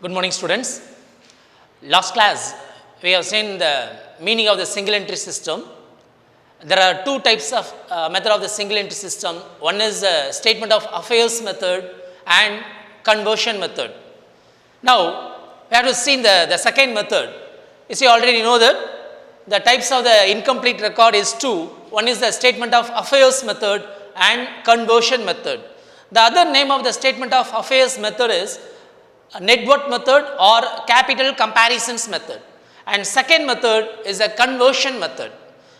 Good morning, students. Last class we have seen the meaning of the single entry system. There are two types of method of the single entry system. One is the statement of affairs method and conversion method. Now we have to see the second method. You see, already know that the types of the incomplete record is two. One is the statement of affairs method and conversion method. The other name of the statement of affairs method is net worth method or capital comparisons method, and second method is a conversion method.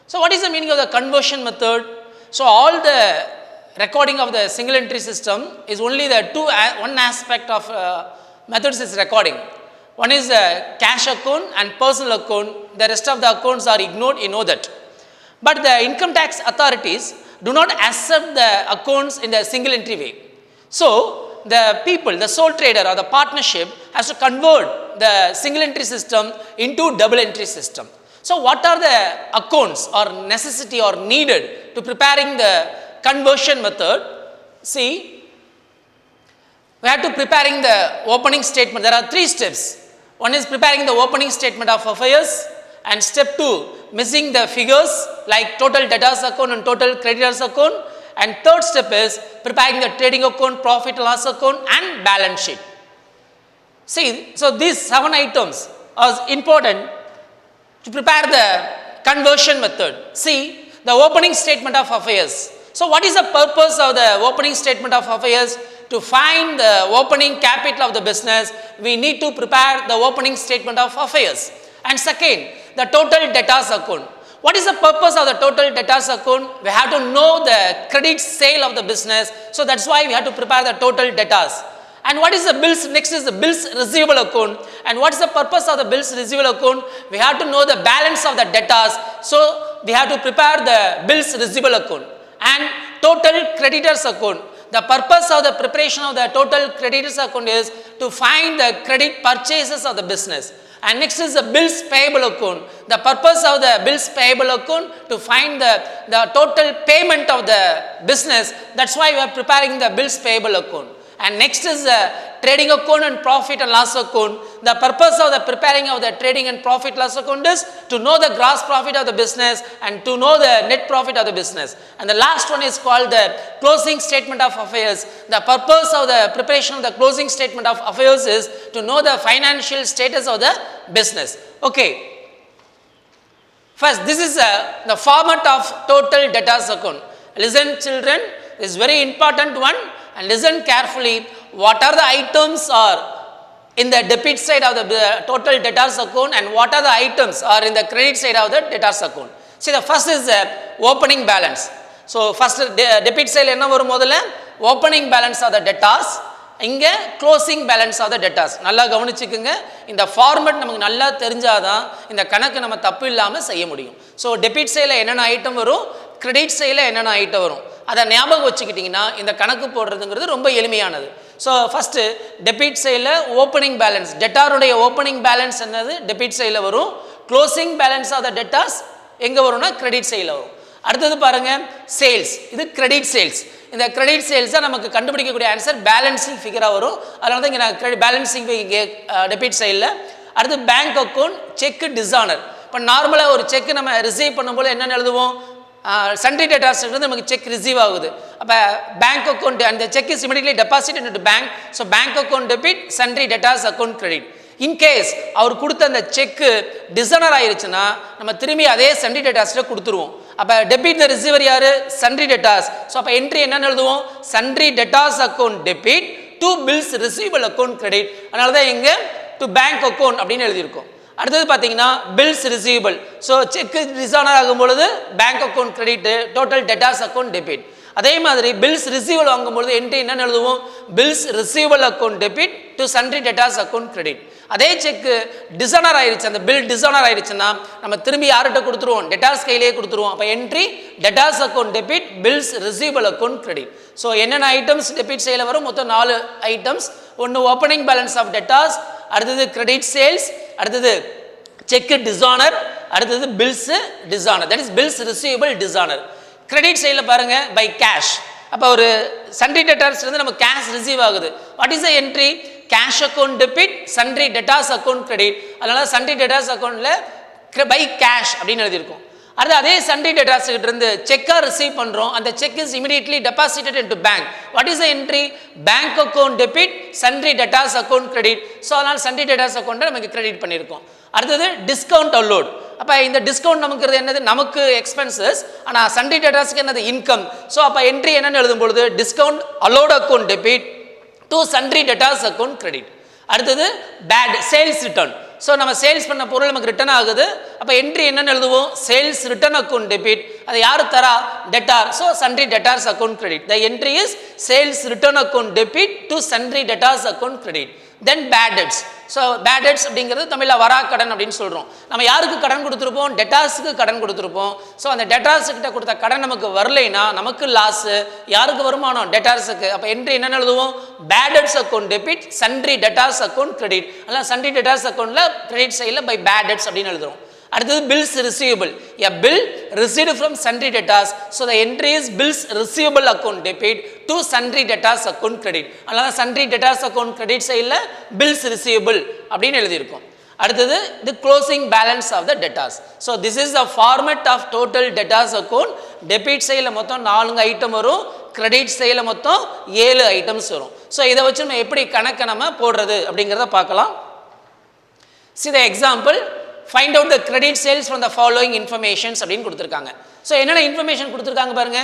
So what is the meaning of the conversion method? So all the recording of the single entry system is only the one aspect of methods is recording. One is the cash account and personal account. The rest of the accounts are ignored, you know that. But the income tax authorities do not accept the accounts in the single entry way. So the people, the sole trader or the partnership has to convert the single entry system into double entry system. So what are the accounts or necessity or needed to preparing the conversion method? See, we have to preparing the opening statement. There are three steps. One is preparing the opening statement of affairs, and step 2 missing the figures like total debtors account and total creditors account, and third step is preparing the trading account, profit and loss account and balance sheet. See, so these 7 items are important to prepare the conversion method. See, the opening statement of affairs. So what is the purpose of the opening statement of affairs? To find the opening capital of the business, we need to prepare the opening statement of affairs. And second, the total debtors account. What is the purpose of the total debtors account? We have to know the credit sale of the business. So that's why we have to prepare the total debtors. And what is the bills? Next is the bills receivable account. And what is the purpose of the bills receivable account? We have to know the balance of the debtors. So we have to prepare the bills receivable account. And total creditors account. The purpose of the preparation of the total creditors account is to find the credit purchases of the business. And next is the bills payable account. The purpose of the bills payable account to find the total payment of the business. That's why we are preparing the bills payable account. And next is the trading account and profit and loss account. The purpose of the preparing of the trading and profit loss account is to know the gross profit of the business and to know the net profit of the business. And the last one is called the closing statement of affairs. The purpose of the preparation of the closing statement of affairs is to know the financial status of the business. Okay. First, this is the format of total debtors account. Listen, children, this is very important one. And listen carefully, what are the items are in the debit side of the total debtors account and what are the items are in the credit side of the debtors account. See, the first is the opening balance. So first debit side enna varum modala opening balance of the debtors, inge closing balance of the debtors. Nalla gavanichikkunga, இந்த format நமக்கு நல்லா தெரிஞ்சாதான் இந்த கணக்கு நம்ம தப்பு இல்லாம செய்ய முடியும். So debit side என்னென்ன ஐட்டம் வரும், credit side என்னென்ன ஐட்டம் வரும், அதை ஞாபகம் வச்சுக்கிட்டிங்கன்னா இந்த கணக்கு போடுறதுங்கிறது ரொம்ப எளிமையானது. ஸோ ஃபஸ்ட்டு டெபிட் சைடில் ஓப்பனிங் பேலன்ஸ், டெட்டாருடைய ஓப்பனிங் பேலன்ஸ் என்னது டெபிட் சைடில் வரும். Closing balance of the debtors எங்கே வரும்னா கிரெடிட் சைடில் வரும். அடுத்தது பாருங்கள் சேல்ஸ், இது கிரெடிட் சேல்ஸ். இந்த கிரெடிட் சேல்ஸ் தான் நமக்கு கண்டுபிடிக்கக்கூடிய ஆன்சர் பேலன்சிங் ஃபிகராக வரும். அதனால தான் இங்கே நான் பேலன்சிங் இங்கே டெபிட் சைடில். அடுத்து பேங்க் அக்கௌண்ட், செக்கு டிஸானர். இப்போ நார்மலாக ஒரு செக்கு நம்ம ரிசீவ் பண்ணும்போது என்னென்னு எழுதுவோம், சன்ட்ரி டெட்டார்ஸ் நமக்கு செக் ரிசீவ் ஆகுது. அப்போ பேங்க் அக்கௌண்ட் அந்த cheque is immediately deposit into bank. So bank account debit, sundry debtors account credit. In case அவர் கொடுத்த அந்த செக்கு டிஸானர் ஆயிருச்சுன்னா நம்ம திரும்பி அதே சன்ட்ரி டெட்டார்ஸில் கொடுத்துருவோம். அப்போ டெபிட் த ரிசீவர் யார், சன்ட்ரி டெட்டார்ஸ். ஸோ அப்போ என்ட்ரி என்னென்னு எழுதுவோம், sundry debtors account debit to bills receivable account credit. அதனால தான் இங்கே டு பேங்க் அக்கௌண்ட் அப்படின்னு எழுதியிருக்கோம். அடுத்தது பார்த்தீங்கன்னா bills receivable. So cheque dishonour ஆகும்பொழுது bank account credit, total debtors account debit. அதே மாதிரி பில்ஸ் ரிசீவபிள் வாங்கும்பொழுது என்ட்ரி என்னென்னு எழுதுவோம், bills receivable account debit to sundry debtors account credit. அதே செக்கு டிஸானர் ஆயிடுச்சு, அந்த பில் டிஸானர் ஆயிடுச்சுன்னா நம்ம திரும்பி யார்கிட்ட கொடுத்துருவோம், டெட்டார்ஸ் கையிலேயே கொடுத்துருவோம். அப்போ entry debtors account debit, bills receivable account credit. So என்னென்ன ஐட்டம்ஸ் டெபிட் சைடில் வரும், மொத்தம் 4 ஐட்டம்ஸ். ஒன்று ஓப்பனிங் பேலன்ஸ் ஆஃப் டெட்டார்ஸ், அடுத்தது கிரெடிட் சேல்ஸ், அடுத்தது செக் டிஸானர், அடுத்தது bills dishonour, that is bills receivable dishonour. Credit சைடில் பாருங்கள் பை கேஷ். அப்போ ஒரு சன்ட்ரி டெட்டார்ஸ் வந்து நம்ம கேஷ் ரிசீவ் ஆகுது. What is the entry, cash account debit, sundry debtors account credit. அதனால சன்ட்ரி டெட்டாஸ் அக்கௌண்ட்ல பை கேஷ் அப்படின்னு எழுதியிருக்கும். அடுத்து அதே சன்ட்ரி டெட்டாஸ் கிட்ட இருந்து செக்கா ரிசீவ் பண்றோம். அந்த cheque is immediately deposited into bank. What is the entry? Bank account debit, sundry debtors account credit. So அதனால சன்ட்ரி டெட்டாஸ் அக்கௌண்ட்டை நமக்கு கிரெடிட் பண்ணியிருக்கோம். அடுத்தது டிஸ்கவுண்ட் அலோட். அப்போ இந்த டிஸ்கவுண்ட் நமக்கு என்னது? நமக்கு எக்ஸ்பென்சஸ். ஆனால் சன்ட்ரி டெட்டாஸ்க்கு என்னது? இன்கம். ஸோ அப்போ என்ட்ரி என்னன்னு எழுதும்பொழுது discount allowed account debit to sundry debtors account credit. அடுத்தது பேட் சேல்ஸ் ரிட்டர்ன். ஸோ நம்ம சேல்ஸ் பண்ண பொருள் நமக்கு ரிட்டர்ன் ஆகுது. அப்போ என்ட்ரி என்னன்னு எழுதுவோம்? Sales return account debit. அது யாரு தரா? Debtor. So sundry debtors account credit. The entry is sales return account debit to sundry debtors account credit. Then bad debts. So bad debts அப்படிங்கிறது தமிழில் வரா கடன் அப்படின்னு சொல்கிறோம். நம்ம யாருக்கு கடன் கொடுத்துருப்போம்? டெட்டார்ஸுக்கு கடன் கொடுத்துருப்போம். ஸோ அந்த டெட்டார்ஸுக்கிட்ட கொடுத்த கடன் நமக்கு வரலைன்னா நமக்கு லாஸு. யாருக்கு வருமானம்? டெட்டார்ஸுக்கு. அப்போ என்ட்ரி என்னென்னு எழுதுவோம்? Bad debts account debit, sundry debtors account credit. அதனால் சன்ட்ரி டெட்டார்ஸ் அக்கௌண்ட்டில் கிரெடிட் சைடில் பை பேட் டெட்ஸ் அப்படின்னு எழுதுறோம். அடுத்தது bills receivable. A bill received from sundry debtors. So the entry is bills receivable account debit to sundry debtors account credit. அதனால sundry debtors account credit சைடில் bills receivable அப்படின்னு எழுதியிருக்கோம். அடுத்தது the closing balance of the debtors. So this is the format of total debtors account. Debit சைடில் மொத்தம் 4 item வரும், credit சைடில் மொத்தம் 7 ஐட்டம்ஸ் வரும். ஸோ இதை வச்சு நம்ம எப்படி கணக்கை நம்ம போடுறது அப்படிங்கிறத பார்க்கலாம். See the example. Find out the credit sales from the following informations அப்படின்னு கொடுத்துருக்காங்க. ஸோ என்னென்ன இன்ஃபர்மேஷன் கொடுத்துருக்காங்க பாருங்க.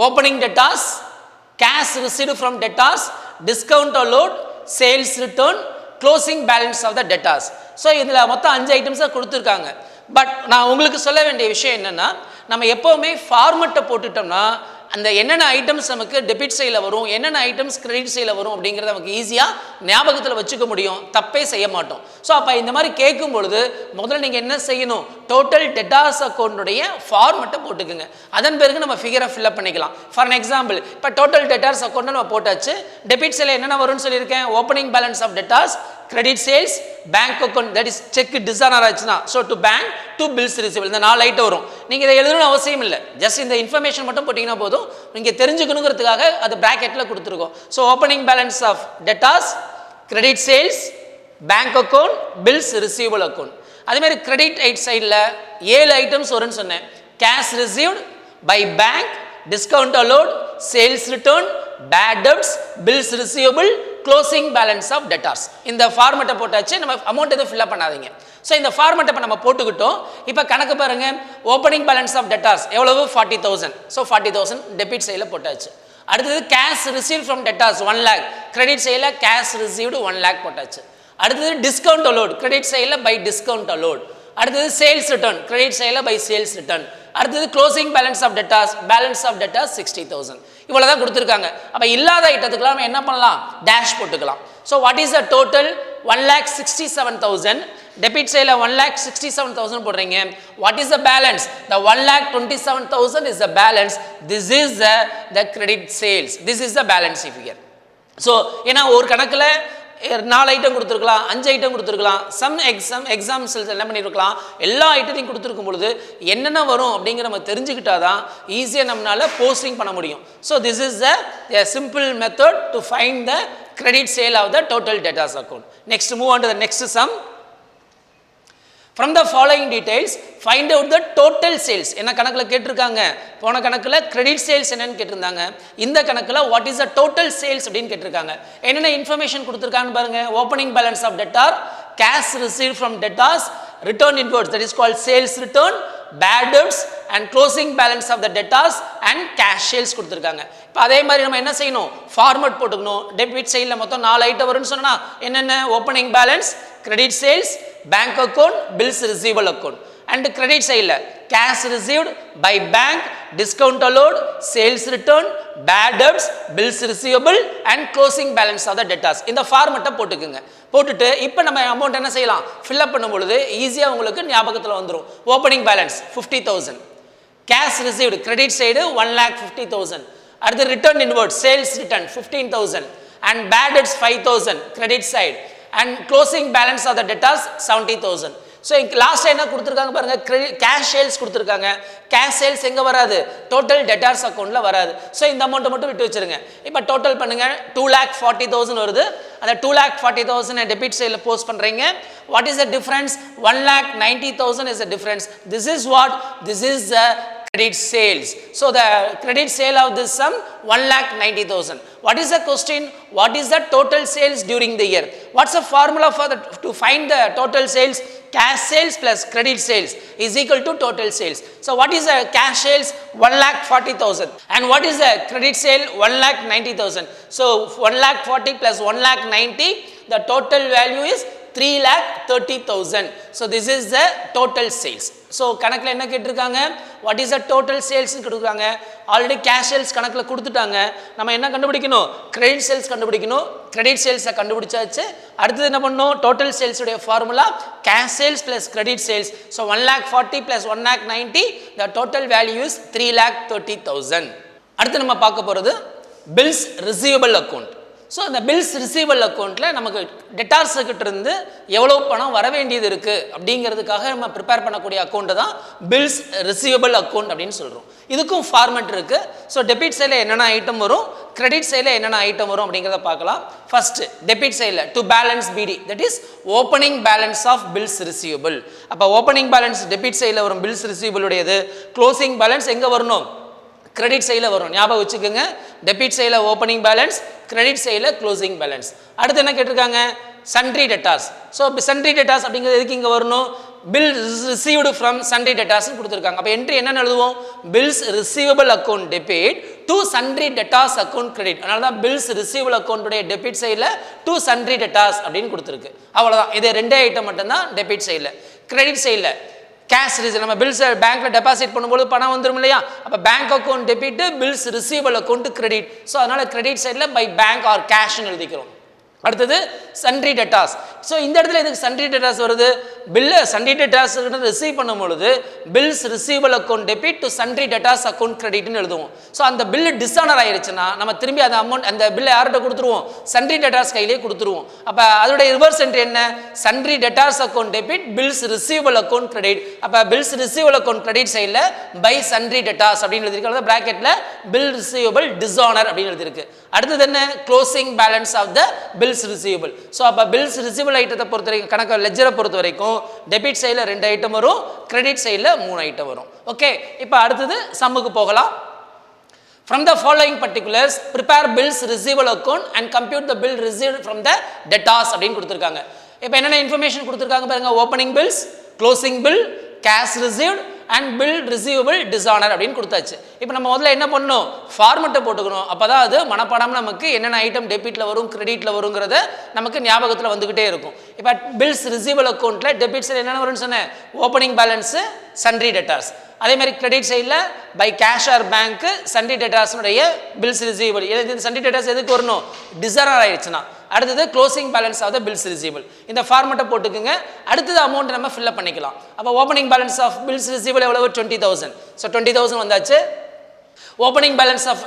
Opening debtors, cash received from debtors, discount allowed, sales return, closing balance of the debtors. So இதில் மொத்தம் 5 ஐட்டம்ஸாக கொடுத்துருக்காங்க. பட் நான் உங்களுக்கு சொல்ல வேண்டிய விஷயம் என்னென்னா, நம்ம எப்போவுமே ஃபார்மெட்டை போட்டுட்டோம்னா அந்த என்னென்ன ஐட்டம்ஸ் நமக்கு டெபிட் சைடில் வரும், என்னென்ன ஐட்டம்ஸ் கிரெடிட் சைடில் வரும் அப்படிங்கிறத நமக்கு ஈஸியாக ஞாபகத்தில் வச்சுக்க முடியும். தப்பே செய்ய மாட்டோம். ஸோ அப்போ இந்த மாதிரி கேட்கும் பொழுது முதல்ல நீங்கள் என்ன செய்யணும்? டோட்டல் டெட்டார்ஸ் அக்கௌண்ட்டுடைய ஃபார்மெட்டை போட்டுக்குங்க. அதன் பிறகு நம்ம ஃபிகரை ஃபில்அப் பண்ணிக்கலாம். ஃபார் அன் எக்ஸாம்பிள், இப்போ டோட்டல் டெட்டார்ஸ் அக்கௌண்ட்டை நம்ம போட்டாச்சு. டெபிட் சைடில் என்னென்ன வரும்னு சொல்லியிருக்கேன்? Opening balance of debtors, credit sales, bank account, that is cheque dishonour ஆச்சுன்னா so to bank, to bills receivable. இந்த 4 ஐட்டம் வரும். நீங்கள் இதை எழுதணும்னு அவசியம் இல்லை. ஜஸ்ட் இந்த இன்ஃபர்மேஷன் மட்டும் போட்டிங்கன்னா போதும். நீங்கள் தெரிஞ்சுக்கணுங்கிறதுக்காக அது பிராக்கெட்டில் கொடுத்துருக்கோம். So opening balance of debtors, credit sales, bank account, bills receivable account. அதேமாதிரி கிரெடிட் சைடில் 7 ஐட்டம்ஸ் வரும்னு சொன்னேன். Cash received by bank, discount allowed, sales return, bad debts, bills receivable, closing balance of debtors. இந்த ஃபார்மெட்டை போட்டாச்சு. நம்ம அமௌண்ட் எதுவும் fill up பண்ணாதீங்க. ஸோ இந்த ஃபார்மெட்டை இப்போ நம்ம போட்டுக்கிட்டோம். இப்போ கணக்கு பாருங்க. ஓப்பனிங் பேலன்ஸ் ஆஃப் டெட்டார்ஸ் எவ்வளவு? 40,000. ஸோ 40,000 டெபிட் சைடில் போட்டாச்சு. அடுத்தது cash receive from debtors 1 lakh, credit சைடில் கேஷ் ரிசீவ்டு 1 lakh போட்டாச்சு. அடுத்தது டிஸ்கவுண்ட் அலோட், கிரெடிட் சைடில் பை டிஸ்கவுண்ட் அலோட். அடுத்தது சேல்ஸ் ரிட்டர்ன், கிரெடிட் சைடில் பை சேல்ஸ் ரிட்டர்ன். அடுத்தது closing balance of debtors, balance of debtors 60,000. இவ்வளோ தான் கொடுத்துருக்காங்க. அப்போ இல்லாத ஐட்டத்துக்குலாம் நம்ம என்ன பண்ணலாம்? டேஷ் போட்டுக்கலாம். So what is the total? 1,67,000. Debit சைடில் 1,67,000 போடுறீங்க. What is the balance? The 1,27,000 is the balance. This is the credit sales. This is the balance figure. So ஏன்னா ஒரு கணக்கில் 4 ஐட்டம் கொடுத்துருக்கலாம், 5 ஐட்டம் கொடுத்துருக்கலாம். சம் எக்ஸாம்ஸ் என்ன பண்ணியிருக்கலாம்? எல்லா ஐட்டத்தையும் கொடுத்துருக்கும் பொழுது என்னென்ன வரும் அப்படிங்கிற நம்ம தெரிஞ்சுக்கிட்டா தான் ஈஸியாக நம்மளால் போஸ்டிங் பண்ண முடியும். So this is the simple method to find the credit sale of the total debtors account. Next, move on to the next sum. From the following details, find out the total sales. என்ன கணக்கில் கேட்டிருக்காங்க? போன கணக்கில் credit sales என்னன்னு கேட்டிருந்தாங்க. இந்த கணக்கில் what is the total sales அப்படின்னு கேட்டிருக்காங்க. என்னென்ன இன்ஃபர்மேஷன் கொடுத்துருக்காங்கன்னு பாருங்க. Opening balance of debtor, cash received from debtors, return inwards, that is called sales return, bad debts and closing balance of the debtors and cash sales கொடுத்துருக்காங்க. இப்போ அதே மாதிரி நம்ம என்ன செய்யணும்? ஃபார்மட் போட்டுக்கணும். டெபிட் சைடில் மொத்தம் 4 ஐட்டம் வரும்னு சொன்னால் என்னென்ன? Opening balance, credit sales, bank account, bills receivable account. And credit சைடில் cash received by bank, discount allowed, sales return, bad debts, bills receivable and closing balance of the debtors. இந்த ஃபார்மெட்டை போட்டுக்குங்க. போட்டுட்டு இப்போ நம்ம அமௌண்ட் என்ன செய்யலாம்? ஃபில்அப் பண்ணும் பொழுது ஈஸியாக உங்களுக்கு ஞாபகத்தில் வந்துடும். Opening balance 50,000, cash received credit side 1,50,000, அடுத்து return inward sales return 15,000 and bad debts 5,000 credit side and closing balance of the debtors 70,000. So last என்ன கொடுத்துருக்காங்க பாருங்க, கேஷ் சேல்ஸ் கொடுத்துருக்காங்க. கேஷ் சேல்ஸ் எங்கே வராது, டோட்டல் டெட்டார்ஸ் அக்கௌண்ட்டில் வராது. ஸோ இந்த அமௌண்ட்டை மட்டும் விட்டு வச்சிருங்க. இப்போ டோட்டல் பண்ணுங்க, 2,40,000 வருது. அந்த 2,40,000 டெபிட் சைடில் போஸ்ட் பண்ணுறீங்க. What is the difference, 1,90,000 is the difference. This is what, this is the credit sales. So the credit sale of this sum 1,90,000. What is the question? What is the total sales during the year? What's the formula for to find the total sales? Cash sales plus credit sales is equal to total sales. So what is the cash sales? 1,40,000. And what is the credit sale? 1,90,000. So 1,40,000 plus 1,90,000, the total value is 3,30,000. So this is the total sales. So கணக்கில் என்ன கேட்டிருக்காங்க, what is the total சேல்ஸ்னு கொடுக்குறாங்க. Already cash sales கணக்கில் கொடுத்துட்டாங்க. நம்ம என்ன கண்டுபிடிக்கணும், கிரெடிட் சேல்ஸ் கண்டுபிடிக்கணும். கிரெடிட் சேல்ஸை கண்டுபிடிச்சாச்சு. அடுத்தது என்ன பண்ணணும், டோட்டல் சேல்ஸுடைய formula cash sales plus credit sales. So 1,40,000 plus 1,90,000, the total value is 3,30,000. அடுத்து நம்ம பார்க்க போகிறது பில்ஸ் ரிசீவபிள் அக்கௌண்ட். ஸோ இந்த பில்ஸ் ரிசீவபிள் அக்கௌண்ட்டில் நமக்கு டெட்டார்ஸுக்கிட்ட இருந்து எவ்வளோ பணம் வர வேண்டியது இருக்குது அப்படிங்கிறதுக்காக நம்ம ப்ரிப்பேர் பண்ணக்கூடிய அக்கௌண்ட்டு தான் பில்ஸ் ரிசீவபிள் அக்கௌண்ட் அப்படின்னு சொல்கிறோம். இதுக்கும் ஃபார்மெட் இருக்குது. ஸோ டெபிட் சைடில் என்னென்ன ஐட்டம் வரும், கிரெடிட் சைடில் என்னென்ன ஐட்டம் வரும் அப்படிங்கிறத பார்க்கலாம். ஃபஸ்ட்டு டெபிட் சைடில் to balance B D, that is opening balance of bills receivable. அப்போ ஓப்பனிங் பேலன்ஸ் டெபிட் சைடில் வரும் பில்ஸ் ரிசீவபிளுடையது. க்ளோசிங் பேலன்ஸ் எங்கே வரணும், கிரெடிட் சைடில் வரும். ஞாபகம் வச்சுக்கோங்க, டெபிட் சைடில் ஓப்பனிங் பேலன்ஸ், கிரெடிட் சைடில் க்ளோசிங் பேலன்ஸ். அடுத்து என்ன கேட்டிருக்காங்க, sundry debtors. So sundry debtors அப்படிங்கிறது எதுக்கு இங்கே வரணும், பில் ரிசீவ்டு ஃப்ரம் சன்ட்ரி டெட்டார்ஸ்னு கொடுத்துருக்காங்க. அப்போ என்ட்ரி என்னென்னு எழுதுவோம், bills receivable account debit to sundry debtors account credit. அதனால தான் பில்ஸ் ரிசீவபிள் அக்கௌண்ட்டுடைய டெபிட் சைடில் டு சன்ட்ரி டெட்டார்ஸ் அப்படின்னு கொடுத்துருக்கு. அவ்வளோதான், இது ரெண்டே ஐட்டம் மட்டும்தான் டெபிட் சைடில். கிரெடிட் சைடில் கேஷ் ரிசீவ், நம்ம பில்ஸ் பேங்க்ல டெபாசிட் பண்ணும்போது பணம் வந்துடும் இல்லையா, அப்போ bank account debit, bills receivable account credit. So அதனால கிரெடிட் சைடில் பை பேங்க் ஆர் கேஷ்னு எழுதிக்கிறோம். அடுத்தது சன்ட்ரி டெட்டார்ஸ். ஸோ இந்த இடத்துல இதுக்கு சன்ட்ரி டெட்டார்ஸ் வருது, பில்லை சன்ட்ரி டெட்டார்ஸ் ரிசீவ் பண்ணும் பொழுது bills receivable account debit to sundry debtors account கிரெடிட்னு எழுதுவோம். ஸோ அந்த பில்லு டிஸ்ஆனர் ஆயிருச்சுன்னா நம்ம திரும்பி அந்த அமௌண்ட் அந்த பில்லை யார்கிட்ட கொடுத்துருவோம், சன்ட்ரி டெட்டார்ஸ் கையிலே கொடுத்துருவோம். அப்போ அதோடைய ரிவர்ஸ் என்ட்ரி என்ன, sundry debtors account debit, bills receivable account credit. அப்போ பில்ஸ் ரிசீவபிள் அக்கௌண்ட் கிரெடிட் சைடில் பை சன்ட்ரி டெட்டார்ஸ் அப்படின்னு எழுதிருக்கு. பிராக்கெட்டில் பில் ரிசீவபிள் டிஸ்ஆனர் அப்படின்னு எழுதிருக்கு. அடுத்தது என்ன, closing balance of the bills receivable. So அப்போ பில்ஸ் ரிசீவபிள் ஐட்டத்தை பொறுத்த வரைக்கும், கணக்கு லெஜரை பொறுத்த வரைக்கும் டெபிட் சைடில் 2 ஐட்டம் வரும், கிரெடிட் சைடில் 3 ஐட்டம் வரும். ஓகே, இப்போ அடுத்தது சம்முக்கு போகலாம். From the following particulars, prepare bills receivable account and compute the bill received from the debtors அப்படின்னு கொடுத்துருக்காங்க. இப்போ என்னென்ன இன்ஃபர்மேஷன் கொடுத்துருக்காங்க பாருங்க, opening bills, closing bill, cash received and bill receivable dishonour அப்படின்னு கொடுத்தாச்சு. இப்போ நம்ம முதல்ல என்ன பண்ணணும், ஃபார்மெட்டை போட்டுக்கணும். அப்போ தான் அது மனப்பாடம் நமக்கு என்னென்ன ஐட்டம் டெபிட்டில் வரும் கிரெடிட்டில் வருங்கிறத நமக்கு ஞாபகத்தில் வந்துக்கிட்டே இருக்கும். இப்போ பில்ஸ் ரிசீவபிள் அக்கௌண்ட்டில் டெபிட் சைடு என்னென்ன வரும்னு சொன்னேன், ஓப்பனிங் பேலன்ஸு, சன்ட்ரி டெட்டார்ஸ். அதே மாதிரி கிரெடிட் சைடில் by cash or bank sundry டெட்டார்ஸ்னுடைய பில்ஸ் ரிசீவபிள். சன்ட்ரி டெட்டார்ஸ் எதுக்கு வரணும், டிஸ்ஆனர் ஆயிடுச்சுன்னா. அடுத்தது closing balance of the bills receivable. இந்த ஃபார்மெட்டை போட்டுக்குங்க. அடுத்தது அமௌண்ட் நம்ம ஃபில்அப் பண்ணிக்கலாம். அப்போ opening balance of bills receivable எவ்வளவு, 20,000. ஸோ 20,000 வந்தாச்சு. Opening balance of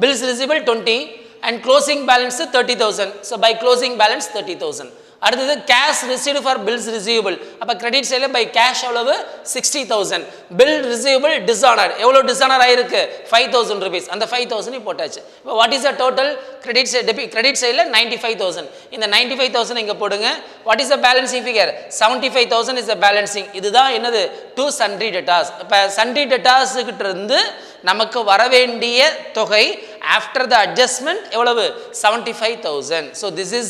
bills receivable 20 and closing balance 30,000. So by closing balance 30,000. அடுத்தது cash received for bills receivable. அப்போ கிரெடிட் சைடில் பை கேஷ் எவ்வளவு, 60,000. பில் ரிசீவபிள் டிஸ்ஆனர், எவ்வளோ டிஸ்ஆனர் ஆயிருக்கு, 5,000 rupees. அந்த 5,000 போட்டாச்சு. இப்போ what is the total credit side, credit சைடில் 95,000. இந்த 95,000 இங்கே போடுங்க. What is the balancing figure, 75,000 is the balancing. இதுதான் என்னது, டு சன்ட்ரி டெட்டார்ஸ். இப்போ சன்ட்ரி டெட்டார்ஸுக்கிட்ட இருந்து நமக்கு வரவேண்டிய தொகை after the adjustment எவ்வளவு, 75,000. so this is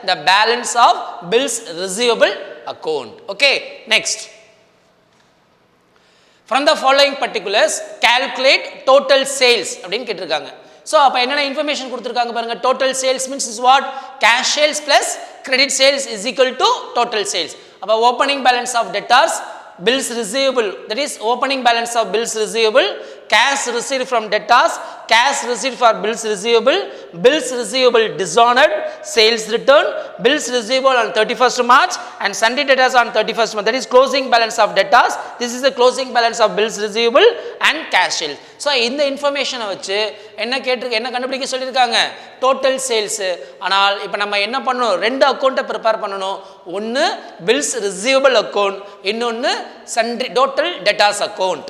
the balance of bills receivable account. okay, next, from the following particulars calculate total sales அப்படினு கேட்டிருக்காங்க. so அப்ப என்னென்ன இன்ஃபர்மேஷன் கொடுத்திருக்காங்க பாருங்க. total sales means is what, cash sales plus credit sales is equal to total sales. அப்ப opening balance of debtors, bills receivable, that is opening balance of bills receivable, cash received from debtors, cash receipt for bills receivable dishonored, sales return, bills receivable on 31st March and sundry debtors on 31st March. That is closing balance of debtors. This is the closing balance of bills receivable and cash sales. So இந்த இன்ஃபர்மேஷனை வச்சு என்ன கண்டுபிடிக்க சொல்லியிருக்காங்க, total sales. ஆனால் இப்போ நம்ம என்ன பண்ணணும், ரெண்டு அக்கௌண்ட்டை ப்ரிப்பேர் பண்ணணும். ஒன்று பில்ஸ் ரிசீவபிள் அக்கௌண்ட், இன்னொன்று சண்ட்ரி டோட்டல் டெட்டாஸ் அக்கௌண்ட்.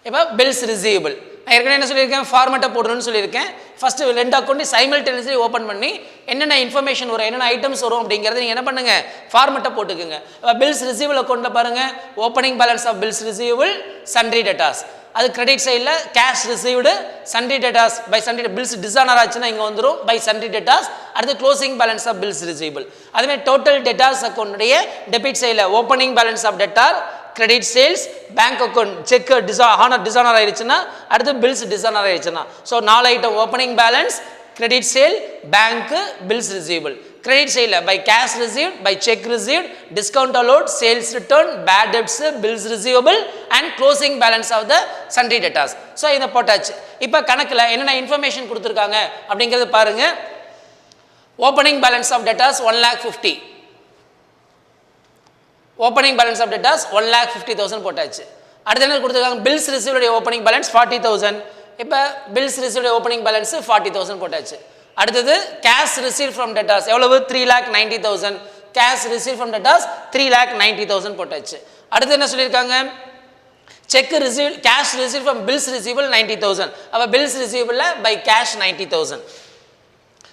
இப்போ பில்ஸ் ரிசீவபிள் நான் ஏற்கனவே என்ன சொல்லியிருக்கேன், ஃபார்மேட்டை போடணும்னு சொல்லியிருக்கேன். ஃபஸ்ட்டு ரெண்டு அக்கௌண்ட்டையும் சைமல்டேனியஸ்லி ஓப்பன் பண்ணி என்னென்ன இன்ஃபர்மேஷன் வரும், என்னென்ன ஐட்டம்ஸ் வரும் அப்படிங்கிறத நீங்கள் என்ன பண்ணுங்கள், ஃபார்மேட்டை போட்டுக்குங்க. பில்ஸ் ரிசீவபிள் அக்கௌண்ட்டில் பாருங்கள், opening balance of bills receivable, sundry debtors. அது கிரெடிட் சைடில் cash received, sundry debtors by sundry bills dishonour ஆச்சுன்னா இங்கே வந்துடும் பை சண்ட்ரி டெட்டாஸ். அடுத்து closing balance of bills receivable. அதுமாதிரி டோட்டல் டெட்டாஸ் அக்கௌண்ட்டுடைய டெபிட் சைடில் opening balance of debtor, credit sales, bank account cheque dishonour ஆயிடுச்சுன்னா அடுத்து பில்ஸ் டிசானர் ஆயிடுச்சுன்னா. So 4 item, opening balance, credit sale, bank, bills receivable. Credit சைடில் by cash received, by cheque received, discount allowed, sales return, bad debts, bills receivable and closing balance of the sundry debtors. So இதை போட்டாச்சு. இப்போ கணக்கில் என்னென்ன information கொடுத்துருக்காங்க அப்படிங்கிறது பாருங்கள். Opening balance of debtors 1,50,000. Opening balance of debtors 1,50,000 போட்டாச்சு. அடுத்து என்ன கொடுத்துருக்காங்க, பில்ஸ் ரிசீவ்டு ஓப்பனிங் பேலன்ஸ் 40,000. இப்போ பில்ஸ் ரிசீவ்டு ஓப்பனிங் பேலன்ஸ் 40,000 போட்டாச்சு. அடுத்தது கேஷ் ரிசீவ் ஃப்ரம் டெட்டாஸ் எவ்வளவு, 3,90,000. கேஷ் ரிசீவ் ஃப்ரம் டெட்டாஸ் 3,90,000 போட்டாச்சு. அடுத்து என்ன சொல்லியிருக்காங்க, cheque receive, cash receive from bills receivable 90,000. அப்போ பில்ஸ் ரிசீவபிளில் பை கேஷ் 90,000.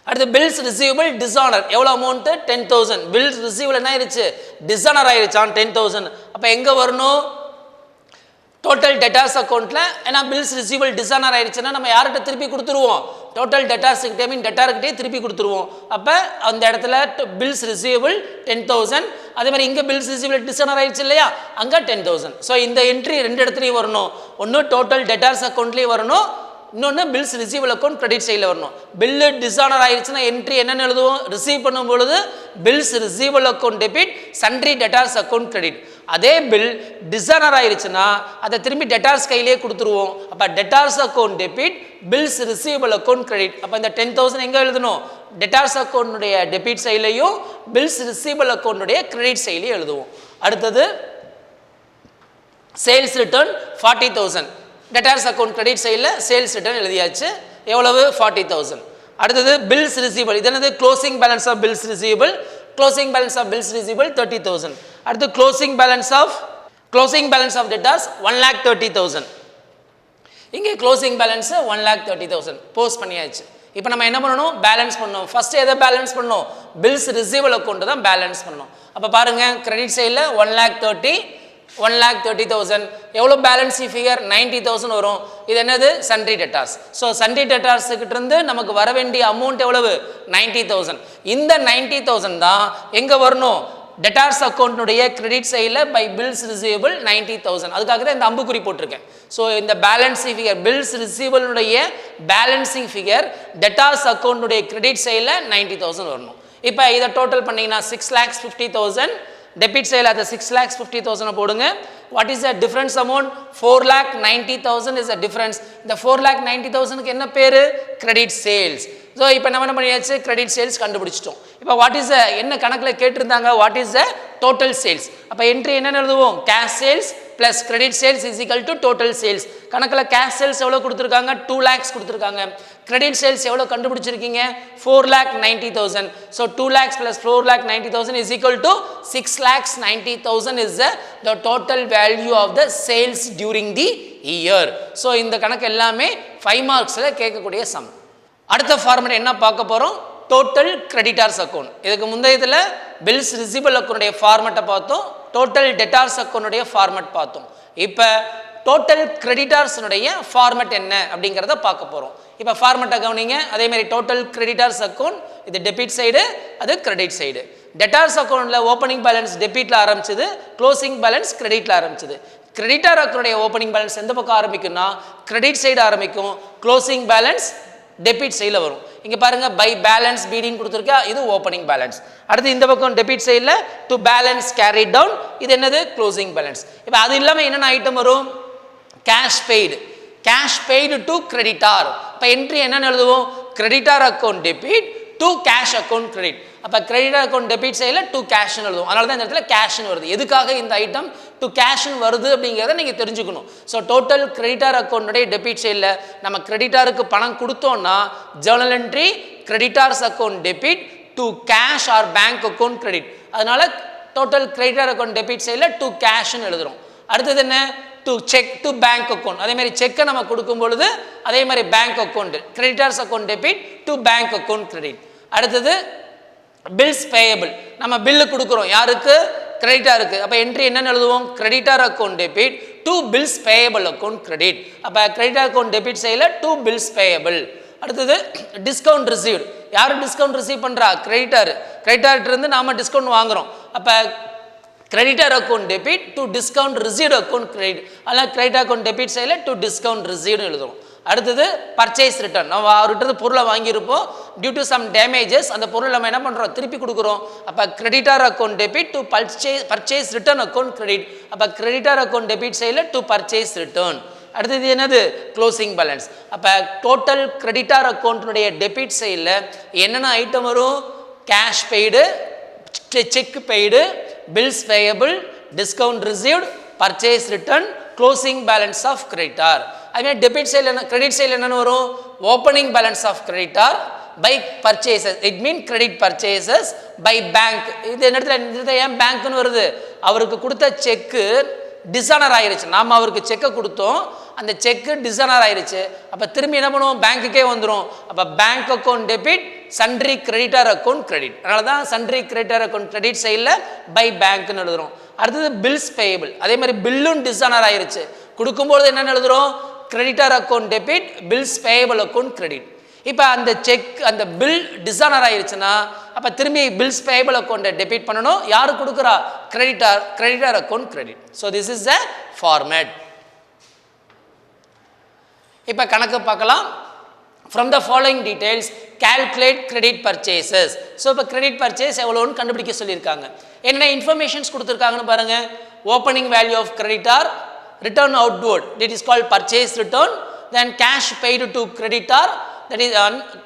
அடுத்து பில்ஸ் ரிசீவபிள் டிசானர் எவ்வளோ அமௌண்ட்டு, 10,000. பில்ஸ் ரிசீவபிள் என்ன ஆயிடுச்சு, டிசானர் ஆயிடுச்சான் 10,000. அப்போ எங்கே வரணும், டோட்டல் டெட்டார்ஸ் அக்கௌண்ட்டில். ஏன்னா பில்ஸ் ரிசீவபிள் டிசானர் ஆயிடுச்சுன்னா நம்ம யார்கிட்ட திருப்பி கொடுத்துருவோம், டோட்டல் டெட்டார்ஸ்கிட்டே டெட்டார்கிட்டே திருப்பி கொடுத்துருவோம். அப்போ அந்த இடத்துல பில்ஸ் ரிசீவபிள் 10,000. அதே மாதிரி இங்கே பில்ஸ் ரிசீவபிள் டிசானர் ஆயிடுச்சு இல்லையா, அங்கே 10,000. ஸோ இந்த என்ட்ரி ரெண்டு இடத்துலையும் வரணும். ஒன்று டோட்டல் டெட்டார்ஸ் அக்கௌண்ட்லேயும் வரணும், இன்னொன்று பில்ஸ் ரிசீவபிள் அக்கௌண்ட் கிரெடிட் சைடில் வரணும். பில்லு டிசானர் ஆயிடுச்சுன்னா என்ட்ரி என்னென்னு எழுதுவோம், ரிசீவ் பண்ணும் பொழுது bills receivable account debit, sundry debtors account credit. அதே பில் டிசானர் ஆயிடுச்சுன்னா அதை திரும்பி டெட்டார்ஸ் கையிலே கொடுத்துருவோம். அப்போ debtors account debit, bills receivable account credit. அப்போ இந்த 10,000 எங்கே எழுதணும், டெட்டார்ஸ் அக்கௌண்ட்டுடைய டெபிட் சைட்லையும் பில்ஸ் ரிசீவபிள் அக்கௌண்ட்டுடைய கிரெடிட் சைட்லையும் எழுதுவோம். அடுத்தது sales return 40,000. Debtors account credit சைடில் சேல்ஸ் ரிட்டர்ன் எழுதியாச்சு, எவ்வளவு 40,000. அடுத்தது பில்ஸ் ரிசீவபிள், இது என்னது closing balance of bills receivable, closing balance of bills receivable 30,000. அடுத்து க்ளோசிங் பேலன்ஸ் ஆஃப் டெட்டார்ஸ் 1,30,000. இங்கே க்ளோசிங் பேலன்ஸ் 1,30,000 போஸ்ட் பண்ணியாச்சு. இப்போ நம்ம என்ன பண்ணணும், பேலன்ஸ் பண்ணணும். ஃபர்ஸ்ட் எதை பேலன்ஸ் பண்ணணும், பில்ஸ் ரிசீவபிள் அக்கௌண்ட் தான் பேலன்ஸ் பண்ணணும். அப்போ பாருங்கள், கிரெடிட் சைடில் 1,30,000 எவ்வளோ பேலன்ஸிங் ஃபிகர் 90,000 வரும். இது என்னது, சண்ட்ரி டெட்டார்ஸ். ஸோ சண்ட்ரி டெட்டார்ஸுக்கிட்ட இருந்து நமக்கு வர வேண்டிய அமௌண்ட் எவ்வளவு, 90,000. இந்த 90,000 தான் எங்கே வரணும், டெட்டார்ஸ் அக்கௌண்ட்டுடைய கிரெடிட் சைடில் பை பில்ஸ் ரிசீவபிள் 90,000. அதுக்காக தான் இந்த அம்புக்குறி போட்டிருக்கேன். ஸோ இந்த பேலன்ஸிங் ஃபிகர் பில்ஸ் ரிசீவபிளுடைய பேலன்ஸிங் ஃபிகர் டெட்டார்ஸ் அக்கௌண்ட்டுடைய கிரெடிட் சைடில் 90,000 வரணும். இப்போ இதை டோட்டல் பண்ணிங்கன்னா 6,50,000. டெபிட் சைடில் அதை 6,50,000 போடுங்க. What is the difference amount, 4,90,000 is the difference. இந்த 4,90,000க்கு என்ன பேர், கிரெடிட் சேல்ஸ். ஸோ இப்போ நம்ம என்ன பண்ணியாச்சு, கிரெடிட் சேல்ஸ் கண்டுபிடிச்சிட்டோம். இப்போ வாட் இஸ் த, என்ன கணக்கில் கேட்டிருந்தாங்க, what is the total sales. அப்போ என்ட்ரி என்னென்னு எழுதுவோம், cash sales plus credit sales is equal to total sales. கணக்கில் கேஷ் சேல்ஸ் எவ்வளோ கொடுத்துருக்காங்க, 2 lakhs கொடுத்துருக்காங்க. கிரெடிட் சேல்ஸ் எவ்வளோ கண்டுபிடிச்சிருக்கீங்க, 4,90,000. So 2 lakhs + 4,90,000 is equal to 6,90,000 is the total value of the sales during the year. So இந்த கணக்கு எல்லாமே 5 marksல கேட்கக்கூடிய சம். அடுத்த ஃபார்மேட் என்ன பார்க்க போகிறோம், டோட்டல் கிரெடிட்டார்ஸ் அக்கௌண்ட். இதுக்கு முந்தைய இதில் பில்ஸ் ரிசீவபிள் அக்கௌண்ட்டுடைய ஃபார்மேட்டை பார்த்தோம், டோட்டல் டெட்டார்ஸ் அக்கௌண்ட்டுடைய ஃபார்மேட் பார்த்தோம். இப்போ டோட்டல் கிரெடிட்டார்ஸ்னுடைய ஃபார்மேட் என்ன அப்படிங்கிறத பார்க்க போகிறோம். இப்போ ஃபார்மேட்டை கவனிங்க. அதேமாதிரி டோட்டல் கிரெடிட்டார்ஸ் அக்கௌண்ட், இது டெபிட் சைடு, அது கிரெடிட் சைடு. டெட்டார்ஸ் அக்கௌண்ட்டில் ஓப்பனிங் பேலன்ஸ் டெபிட்டில் ஆரம்பிச்சது, க்ளோசிங் பேலன்ஸ் கிரெடிட்டில் ஆரம்பிச்சது. கிரெடிட்டார் அக்கௌண்ட்டுடைய ஓப்பனிங் பேலன்ஸ் எந்த பக்கம் ஆரம்பிக்கும்னா கிரெடிட் சைடு ஆரம்பிக்கும், க்ளோசிங் பேலன்ஸ் டெபிட் சைடில் வரும். இங்கே பாருங்கள், பை பேலன்ஸ் பீடின்னு கொடுத்துருக்கா, இது ஓப்பனிங் பேலன்ஸ். அடுத்து இந்த பக்கம் டெபிட் சைடில் டு பேலன்ஸ் கேரிட் டவுன், இது என்னது, க்ளோசிங் பேலன்ஸ். இப்போ அது இல்லாமல் என்னென்ன ஐட்டம் வரும், cash paid. cash paid to creditor. இப்போ என்ட்ரி என்னன்னு எழுதுவோம், creditor account debit to cash account credit. அப்போ creditor account debit சைடில் to cash எழுதுவோம். அதனால தான் இந்த இடத்துல கேஷ்னு வருது. எதுக்காக இந்த ஐட்டம் to cash வருது அப்படிங்கிறத நீங்கள் தெரிஞ்சுக்கணும். So total creditor account debit சைடில் நம்ம கிரெடிட்டாருக்கு பணம் கொடுத்தோம்னா Journal entry creditors account debit to cash or bank account credit. அதனால டோட்டல் creditor account debit சைடில் to cashனு எழுதுறோம். அடுத்தது என்ன, to check to bank account. அதே மாதிரி செக்கை நம்ம கொடுக்கும் பொழுது அதே மாதிரி bank account creditors account debit to bank account credit. அடுத்தது பில்ஸ் பேயபிள், நம்ம பில்லு கொடுக்குறோம் யாருக்கு, கிரெடிட்டாருக்கு. அப்போ என்ட்ரி என்னன்னு எழுதுவோம், creditor account debit to bills payable account credit. அப்போ கிரெடிட்டார் அக்கௌண்ட் டெபிட் சைடில் டு பில்ஸ் பேயபிள். அடுத்தது டிஸ்கவுண்ட் ரிசீவ்டு, யார் டிஸ்கவுண்ட் ரிசீவ் பண்ணுறா, கிரெடிட்டார். கிரெடிட்டார்கிட்டருந்து நாம் டிஸ்கவுண்ட் வாங்குகிறோம். அப்போ creditor account debit to discount received account credit. அதனால் கிரெடிட்டார் அக்கௌண்ட் டெபிட் சைடில் டு டிஸ்கவுண்ட் ரிசீவ்டு எழுதுவோம். அடுத்தது பர்ச்சேஸ் ரிட்டர்ன், நம்ம அவர்கிட்ட பொருளை வாங்கியிருப்போம், டியூ டு சம் டேமேஜஸ் அந்த பொருள் நம்ம என்ன பண்ணுறோம், திருப்பி கொடுக்குறோம். அப்போ creditor account debit to purchase return account credit. அப்போ கிரெடிட்டார் அக்கௌண்ட் டெபிட் சைடில் டு பர்ச்சேஸ் ரிட்டர்ன். அடுத்தது என்னது, க்ளோசிங் பேலன்ஸ். அப்போ டோட்டல் கிரெடிட்டார் அக்கௌண்ட்டுடைய டெபிட் சைடில் என்னென்ன ஐட்டம் வரும், cash paid, cheque paid, bills payable, discount received, purchase return, closing balance of creditor. அதுமாதிரி டெபிட் சைடில் என்ன, கிரெடிட் சைடில் என்னென்னு வரும், opening balance of creditor by purchases, it mean credit purchases by bank. இது என்ன இடத்துல ஏன் பேங்க்னு வருது, அவருக்கு கொடுத்த செக்கு டிஸானர் ஆயிடுச்சு, நாம் அவருக்கு செக்கை கொடுத்தோம், அந்த செக்கு டிஸானர் ஆயிடுச்சு. அப்போ திரும்பி என்ன பண்ணுவோம், பேங்க்குக்கே வந்துடும். அப்போ bank account debit sundry creditor account credit. அதனால தான் சன்ட்ரி கிரெடிட்டார் அக்கௌண்ட் கிரெடிட் சைடில் பை பேங்க்னு எழுதுகிறோம். அடுத்தது பில்ஸ் பேயபிள், அதே மாதிரி பில்லும் டிஸானர் ஆயிடுச்சு, கொடுக்கும்போது என்னென்னு எழுதுகிறோம், creditor account debit bills payable account credit. இப்போ அந்த செக் அந்த பில் டிஸானர் ஆயிடுச்சுன்னா அப்போ திரும்பி பில்ஸ் பேயபிள் அக்கௌண்ட்டை டெபிட் பண்ணணும், யாரு கொடுக்குறா, creditor account credit. So this is the format. இப்போ கணக்கு பார்க்கலாம். From the following details calculate credit purchases. So இப்போ கிரெடிட் பர்ச்சேஸ் எவ்வளோன்னு கண்டுபிடிக்க சொல்லியிருக்காங்க. என்னென்ன இன்ஃபர்மேஷன்ஸ் கொடுத்துருக்காங்கன்னு பாருங்கள். Opening value of creditor, return outward, that is called purchase return, then cash paid to creditor, that is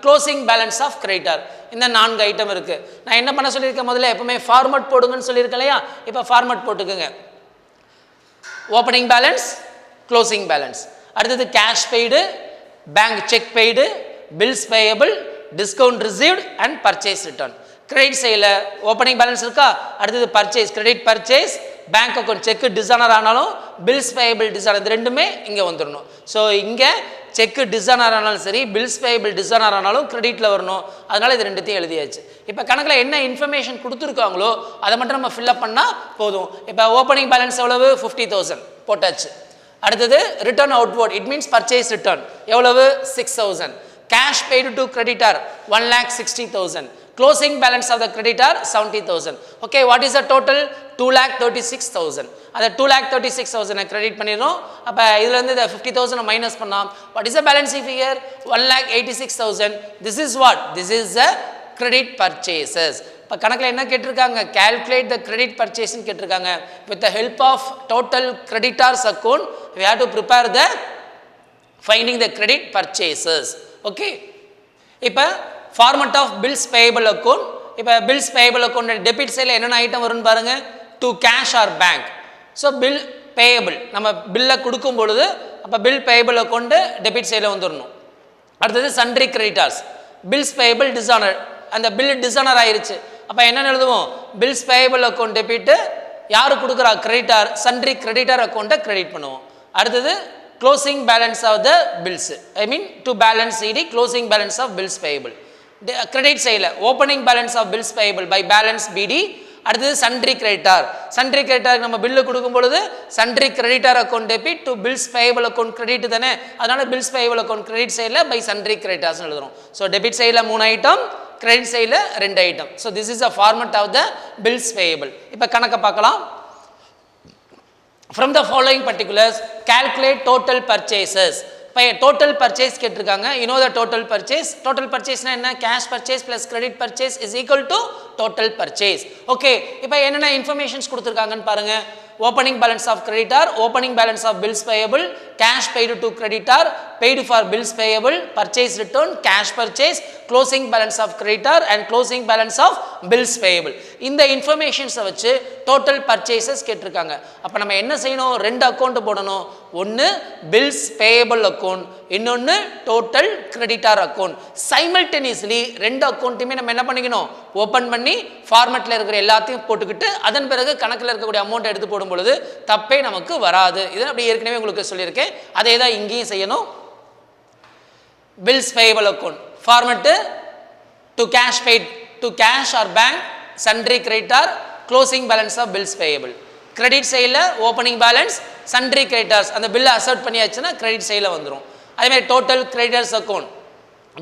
closing balance of creditor. இந்த 4 item இருக்குது. நான் என்ன பண்ண சொல்லியிருக்கேன், முதல்ல எப்பவுமே ஃபார்மட் போடுங்கன்னு சொல்லியிருக்கேன் இல்லையா, இப்போ ஃபார்மட் போட்டுக்குங்க. ஓப்பனிங் பேலன்ஸ், க்ளோசிங் பேலன்ஸ், அடுத்தது cash paid, bank cheque paid, bills payable, discount received and purchase return. Credit சைடில் ஓப்பனிங் பேலன்ஸ் இருக்கா, அடுத்தது purchase, credit purchase, bank account cheque dishonour ஆனாலும் பில்ஸ் பேயபிள் டிஸானர், இது ரெண்டுமே இங்கே வந்துடணும். ஸோ இங்கே செக்கு டிஸானர் ஆனாலும் சரி, பில்ஸ் பேயபிள் டிஸானர் ஆனாலும் கிரெடிட்டில் வரணும். அதனால் இது ரெண்டுத்தையும் எழுதியாச்சு. இப்போ கணக்கில் என்ன இன்ஃபர்மேஷன் கொடுத்துருக்காங்களோ அதை மட்டும் நம்ம ஃபில்அப் பண்ணால் போதும். இப்போ ஓப்பனிங் பேலன்ஸ் எவ்வளவு, 50,000 போட்டாச்சு. அடுத்தது return outward, it means purchase return எவ்வளவு, 6,000. Cash paid to creditor 1,60,000. Closing balance of the creditor 70,000. Okay, what is the total? 2,36,000. அந்த 2,36,000 கிரெடிட் பண்ணிடுறோம். அப்போ இதுலேருந்து இந்த 50,000 மைனஸ் பண்ணோம். What is the balancing figure? 1,86,000. This is what? This is the credit purchases. இப்போ கணக்கில் என்ன கேட்டிருக்காங்க, calculate the credit purchase கேட்டிருக்காங்க. With the help of total creditors account, we have to prepare the finding the credit purchases. Okay. இப்போ format of bills payable account. இப்போ bills payable account debit சைடில் என்னென்ன item வரும்னு பாருங்கள், to cash or bank. So bill payable நம்ம பில்லை கொடுக்கும் பொழுது அப்போ பில் பேயபிள் அக்கௌண்ட்டு டெபிட் சைடில் வந்துடணும். அடுத்தது sundry creditors, bills payable dishonour, அந்த பில் டிஸானர் ஆயிடுச்சு, அப்போ என்னென்னு எழுதுவோம், பில்ஸ் பேயபிள் அக்கௌண்ட் டெபிட்டு யார் கொடுக்குறா, கிரெடிட்டார், சன்ட்ரி கிரெடிட்டார் அக்கௌண்ட்டை கிரெடிட் பண்ணுவோம். அடுத்தது closing balance of the bills, I mean to balance c d, closing balance of bills payable. Credit சைடில் opening balance of bills payable by balance b d. அடுத்தது sundry creditor, sundry கிரெடிட்டாருக்கு நம்ம bill கொடுக்கும் பொழுது sundry creditor account debit to bills payable account credit தானே, அதனால bills payable account credit சைடில் by sundry creditors எழுதுறோம். So debit சைடில் 3 ஐட்டம், கிரெடிட் சைடில் 2 item. So this is a format of the bills payable. இப்போ கணக்கை பார்க்கலாம். From the following particulars calculate total purchases. இப்போ டோட்டல் பர்ச்சேஸ் கேட்டிருக்காங்க. You know the total purchase. Total பர்ச்சேஸ்னா என்ன, cash purchase plus credit purchase is equal to total purchase. Okay, இப்போ என்னென்ன informations கொடுத்துருக்காங்கன்னு பாருங்கள். Opening balance of creditor, opening balance of bills payable, cash paid to creditor, paid for bills payable, purchase return, cash purchase, closing balance of creditor and closing balance of bills payable. இந்த இன்ஃபர்மேஷன்ஸை வச்சு total purchases கேட்டிருக்காங்க. அப்போ நம்ம என்ன செய்யணும்? ரெண்டு account போடணும். ஒன்று பில்ஸ் பேயபிள் அக்கௌண்ட், இன்னொன்று டோட்டல் கிரெடிட்டார் அக்கௌண்ட். சைமல்டேனியஸ்லி ரெண்டு அக்கௌண்ட்டுமே நம்ம என்ன பண்ணிக்கணும்? ஓப்பன் பண்ணி ஃபார்மெட்டில் இருக்கிற எல்லாத்தையும் போட்டுக்கிட்டு அதன் பிறகு கணக்கில் இருக்கக்கூடிய அமௌண்ட் எடுத்து போடும் பொழுது தப்பே நமக்கு வராது. இதை அப்படி ஏற்கனவே உங்களுக்கு சொல்லியிருக்கேன். அதே தான் இங்கேயும் செய்யணும். Bills payable account format to cash paid, to cash or bank, sundry creditor, closing balance of bills payable. Credit சைடில் ஓப்பனிங் பேலன்ஸ், சன்ட்ரி கிரெடிட்டார்ஸ், அந்த பில்லை அசர்ட் பண்ணியாச்சுன்னா கிரெடிட் சைடில் வந்துடும். அதேமாதிரி டோட்டல் கிரெடிட்டர்ஸ் அக்கௌண்ட்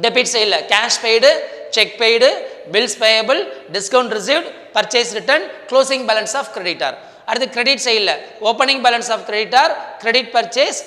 டெபிட் சைடில் cash paid, cheque paid, bills payable, discount received, purchase return, closing balance of creditor. அடுத்து கிரெடிட் சைடில் opening balance of creditor, credit purchase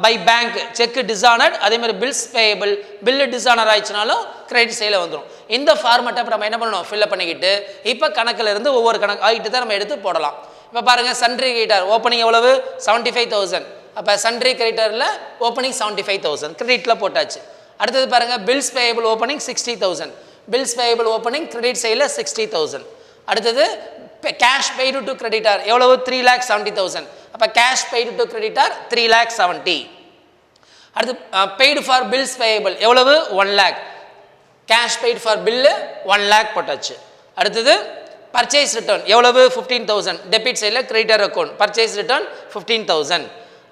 by bank, cheque dishonoured, அதேமாதிரி bills payable, bill dishonour ஆயிடுச்சுனாலும் credit சைடில் வந்துடும். இந்த ஃபார்மெட்டை நம்ம என்ன பண்ணணும்? ஃபில்அப் பண்ணிக்கிட்டு இப்போ கணக்கில் இருந்து ஒவ்வொரு கணக்கு ஆகிட்டு தான் நம்ம எடுத்து போடலாம். இப்போ பாருங்கள், சன்ட்ரி கிரெடிட்டார் ஓப்பனிங் எவ்வளவு? 75,000. அப்போ சன்ட்ரி கிரெடிட்டரில் ஓப்பனிங் 75,000 கிரெடிட்டில் போட்டாச்சு. அடுத்தது பாருங்கள், bills payable opening 60,000, bills payable opening credit சைடில் 60,000. அடுத்தது கேஷ் பெய்டு டு கிரெடிட்டார் எவ்வளவு? 3,70,000. அப்போ கேஷ் பெய்டு டு கிரெடிட்டார் 3,70,000. அடுத்து பெய்டு ஃபார் பில்ஸ் பேயபிள் எவ்வளவு? 1 lakh. Cash paid for bill 1 lakh போட்டாச்சு. அடுத்தது பர்ச்சேஸ் ரிட்டர்ன் எவ்வளவு? 15,000. டெபிட் சைடில் கிரெடிட்டர் அக்கௌண்ட், பர்ச்சேஸ் ரிட்டர்ன் 15,000.